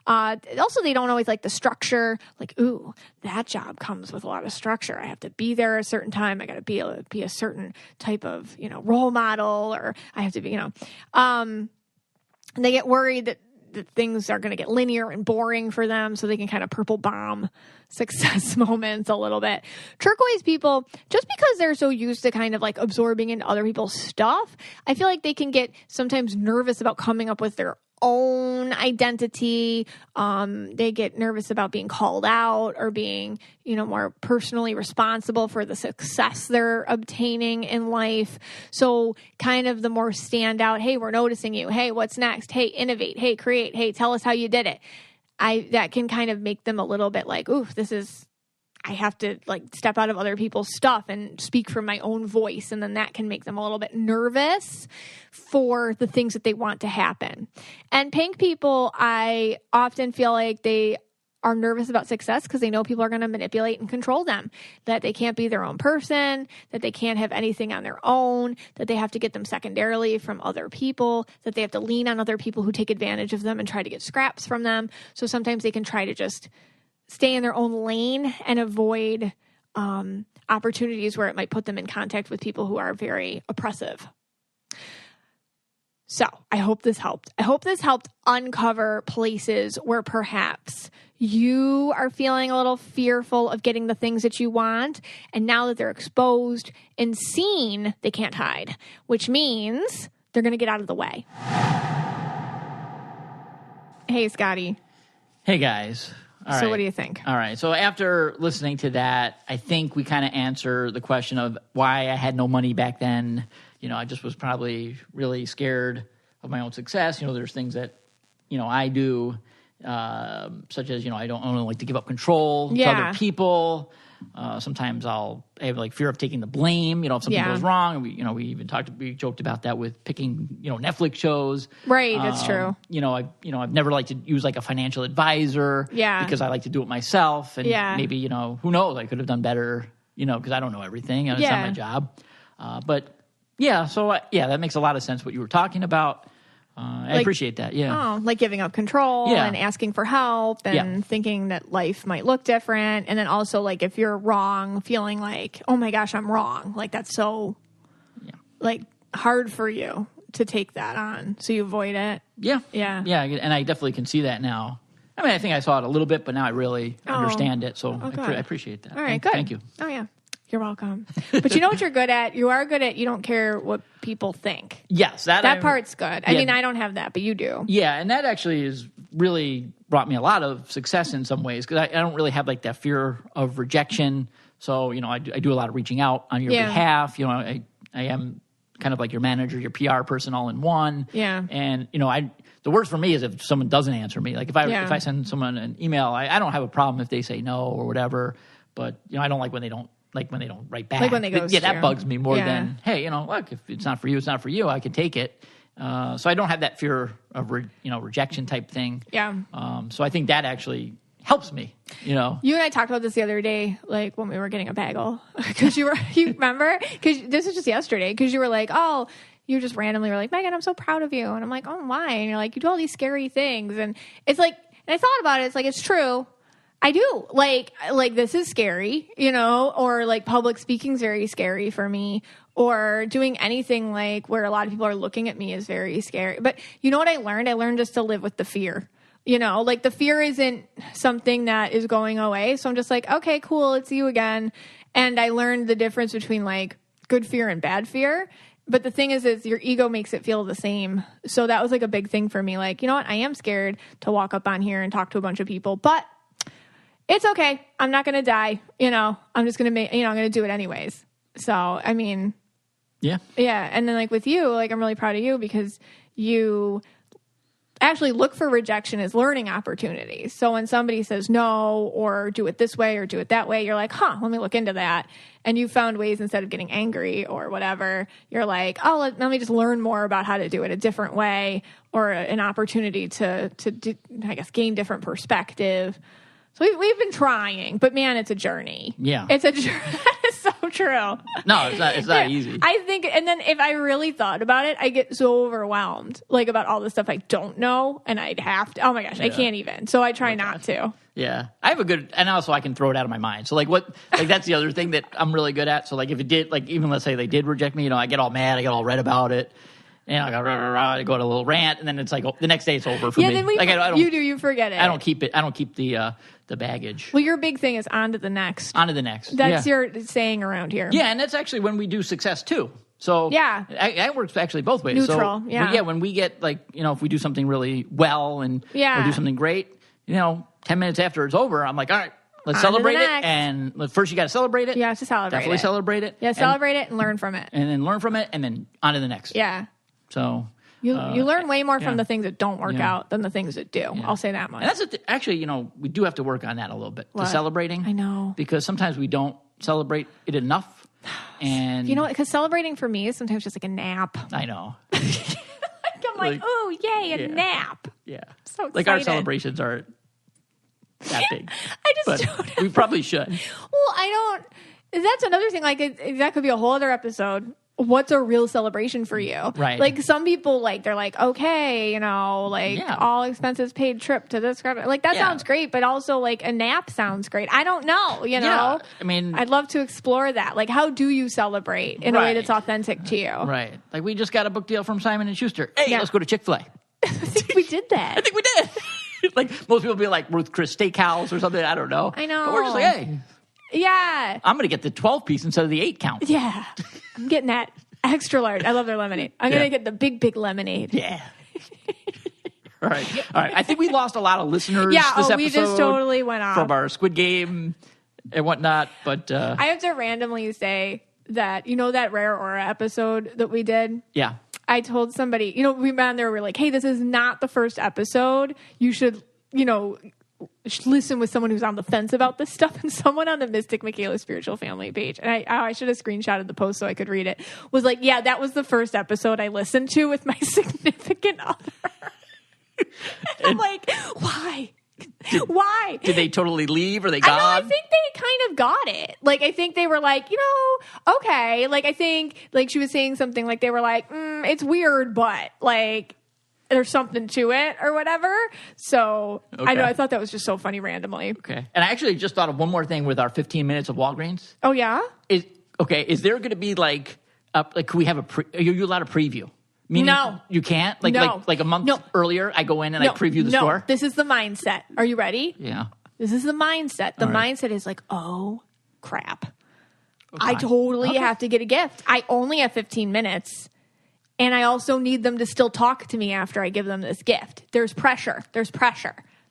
Also, they don't always like the structure. Like, ooh, that job comes with a lot of structure. I have to be there at a certain time. I got to be a certain type of, you know, role model, or I have to be, you know, they get worried that things are going to get linear and boring for them. So they can kind of purple bomb success moments a little bit. Turquoise people, just because they're so used to kind of like absorbing into other people's stuff, I feel like they can get sometimes nervous about coming up with their own identity. They get nervous about being called out or being, you know, more personally responsible for the success they're obtaining in life. So kind of the more standout, hey, we're noticing you. Hey, what's next? Hey, innovate. Hey, create. Hey, tell us how you did it. That can kind of make them a little bit like, ooh, I have to like step out of other people's stuff and speak from my own voice. And then that can make them a little bit nervous for the things that they want to happen. And pink people, I often feel like they are nervous about success because they know people are going to manipulate and control them, that they can't be their own person, that they can't have anything on their own, that they have to get them secondarily from other people, that they have to lean on other people who take advantage of them and try to get scraps from them. So sometimes they can try to just stay in their own lane and avoid opportunities where it might put them in contact with people who are very oppressive. So I hope this helped. I hope this helped uncover places where perhaps you are feeling a little fearful of getting the things that you want. And now that they're exposed and seen, they can't hide, which means they're going to get out of the way. Hey, Scotty. Hey, guys. All right. What do you think? All right. So after listening to that, I think we kind of answer the question of why I had no money back then. You know, I just was probably really scared of my own success. You know, there's things that, you know, I do, such as, you know, I don't like to give up control to other people. Sometimes I have like fear of taking the blame, you know, if something goes wrong. We joked about that with picking, you know, Netflix shows. Right. That's true. I've never liked to use like a financial advisor because I like to do it myself. And maybe, you know, who knows, I could have done better, you know, because I don't know everything. It's not my job. So that makes a lot of sense what you were talking about. I appreciate that. Yeah. Oh, like giving up control and asking for help and thinking that life might look different. And then also like if you're wrong, feeling like, oh my gosh, I'm wrong. Like that's so like hard for you to take that on. So you avoid it. Yeah. Yeah. Yeah. And I definitely can see that now. I mean, I think I saw it a little bit, but now I really understand it. So I appreciate that. All right, good. Thank you. Oh, yeah. You're welcome. But you know what you're good at? You are good at you don't care what people think. Yes. That part's good. I mean, I don't have that, but you do. Yeah, and that actually is really brought me a lot of success in some ways because I don't really have like that fear of rejection. So, I do a lot of reaching out on your behalf. I am kind of like your manager, your PR person all in one. Yeah. And, the worst for me is if someone doesn't answer me. Like if I send someone an email, I don't have a problem if they say no or whatever. But I don't like when they don't write back. Like when they ghost you. That bugs me more than hey, look, if it's not for you, it's not for you. I can take it. So I don't have that fear of rejection type thing. Yeah. So I think that actually helps me. You and I talked about this the other day, like when we were getting a bagel, because you remember? Because this was just yesterday. Because you were like, oh. You just randomly were like, Megan, I'm so proud of you. And I'm like, oh, why? And you're like, you do all these scary things. And it's like, and I thought about it. It's like, it's true. I do. Like this is scary, or like public speaking's very scary for me, or doing anything like where a lot of people are looking at me is very scary. But you know what I learned? I learned just to live with the fear. Like the fear isn't something that is going away. So I'm just like, okay, cool. It's you again. And I learned the difference between like good fear and bad fear. But the thing is your ego makes it feel the same. So that was like a big thing for me. Like, you know what? I am scared to walk up on here and talk to a bunch of people, but it's okay. I'm not going to die. I'm just going to I'm going to do it anyways. So, I mean, yeah. And then like with you, like I'm really proud of you because you actually look for rejection as learning opportunities. So when somebody says no or do it this way or do it that way, you're like, let me look into that. And you found ways instead of getting angry or whatever, you're like, let me just learn more about how to do it a different way or an opportunity to I guess, gain different perspective. So we've been trying, but man, it's a journey. Yeah. It's a journey. That is so true. No, it's not easy. I think, and then if I really thought about it, I get so overwhelmed, like about all the stuff I don't know, and I'd have to, oh my gosh, I can't even. So I try not to. Yeah. I have and also I can throw it out of my mind. So that's the other thing that I'm really good at. So like if it did, like even let's say they did reject me, I get all mad, I get all red about it. And I go, I go on a little rant, and then it's like the next day it's over for me. Yeah, then you forget it. I don't keep it. I don't keep the baggage. Well, your big thing is on to the next. On to the next. That's your saying around here. Yeah, and that's actually when we do success too. So that works actually both ways. Neutral. So, yeah, when we get if we do something really well and or do something great, 10 minutes after it's over, I'm like, all right. Let's celebrate it, and first you got to celebrate it. You have to celebrate Definitely celebrate it. Yeah, celebrate it and learn from it. And then learn from it, and then on to the next. Yeah. So you learn way more from the things that don't work out than the things that do. Yeah. I'll say that much. And that's actually, we do have to work on that a little bit. The celebrating. I know. Because sometimes we don't celebrate it enough. And because celebrating for me is sometimes just like a nap. I know. I'm like, oh, yay, a nap. Yeah. So excited. Like our celebrations aren't that big. I just don't. We probably should. Well, I don't. That's another thing. Like that could be a whole other episode. What's a real celebration for you? Right. Like some people, they're like, okay, all expenses paid trip to this. Like that sounds great, but also like a nap sounds great. I don't know, Yeah. I mean, I'd love to explore that. Like, how do you celebrate in a way that's authentic to you? Right. Like we just got a book deal from Simon & Schuster. Hey, let's go to Chick-fil-A. I think we did that. I think we did. Like most people be like Ruth Chris Steakhouse or something. I don't know. I know. But we're just like, hey. Yeah. I'm going to get the 12 piece instead of the 8 count. Yeah. I'm getting that extra large. I love their lemonade. I'm going to get the big lemonade. Yeah. All right. I think we lost a lot of listeners this episode. We just totally went off. From our Squid Game and whatnot. But I have to randomly say that, that Rare Aura episode that we did? Yeah. I told somebody, we met on there, we're like, hey, this is not the first episode. You should, listen with someone who's on the fence about this stuff. And someone on the Mystic Michaela Spiritual Family page, and I should have screenshotted the post so I could read it, was like, yeah, that was the first episode I listened to with my significant other. I'm like, why? Why? Did they totally leave? Or they gone? I think they kind of got it. Like, I think they were like, okay. Like, I think, like, she was saying something like they were like, it's weird, but, like, there's something to it or whatever. So I thought that was just so funny randomly. Okay. And I actually just thought of one more thing with our 15 minutes of Walgreens. Oh, yeah? Is there going to be can we have are you allowed a preview? Meaning no. You can't? Like a month earlier, I go in and I preview the store? This is the mindset. Are you ready? Yeah. This is the mindset. The mindset is like, oh, crap. Okay. I totally have to get a gift. I only have 15 minutes. And I also need them to still talk to me after I give them this gift. There's pressure.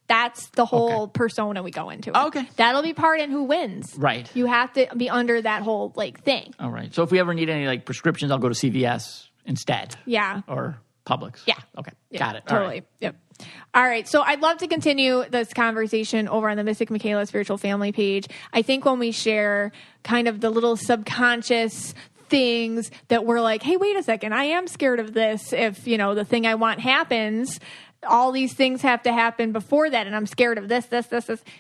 That's the whole persona we go into. Okay. That'll be part in who wins. Right. You have to be under that whole thing. All right. So if we ever need any prescriptions, I'll go to CVS instead. Yeah. Or Publix. Yeah. Okay. Yeah, Got it. Totally. Right. Yep. All right. So I'd love to continue this conversation over on the Mystic Michaela Spiritual Family page. I think when we share kind of the little subconscious things that we're like, hey, wait a second, I am scared of this. If, the thing I want happens, all these things have to happen before that. And I'm scared of this.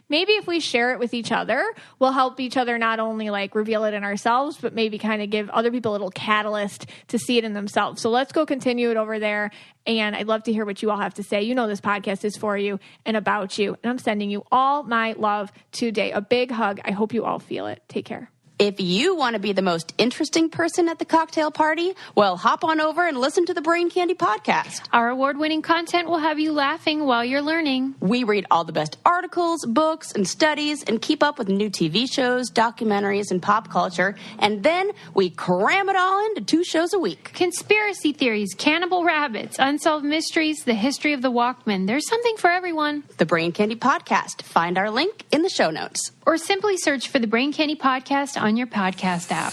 Maybe if we share it with each other, we'll help each other not only reveal it in ourselves, but maybe kind of give other people a little catalyst to see it in themselves. So let's go continue it over there. And I'd love to hear what you all have to say. This podcast is for you and about you. And I'm sending you all my love today. A big hug. I hope you all feel it. Take care. If you want to be the most interesting person at the cocktail party, well, hop on over and listen to the Brain Candy podcast. Our award-winning content will have you laughing while you're learning. We read all the best articles, books, and studies and keep up with new TV shows, documentaries, and pop culture. And then we cram it all into 2 shows a week. Conspiracy theories, cannibal rabbits, unsolved mysteries, the history of the Walkman. There's something for everyone. The Brain Candy podcast. Find our link in the show notes. Or simply search for the Brain Candy podcast on your podcast app.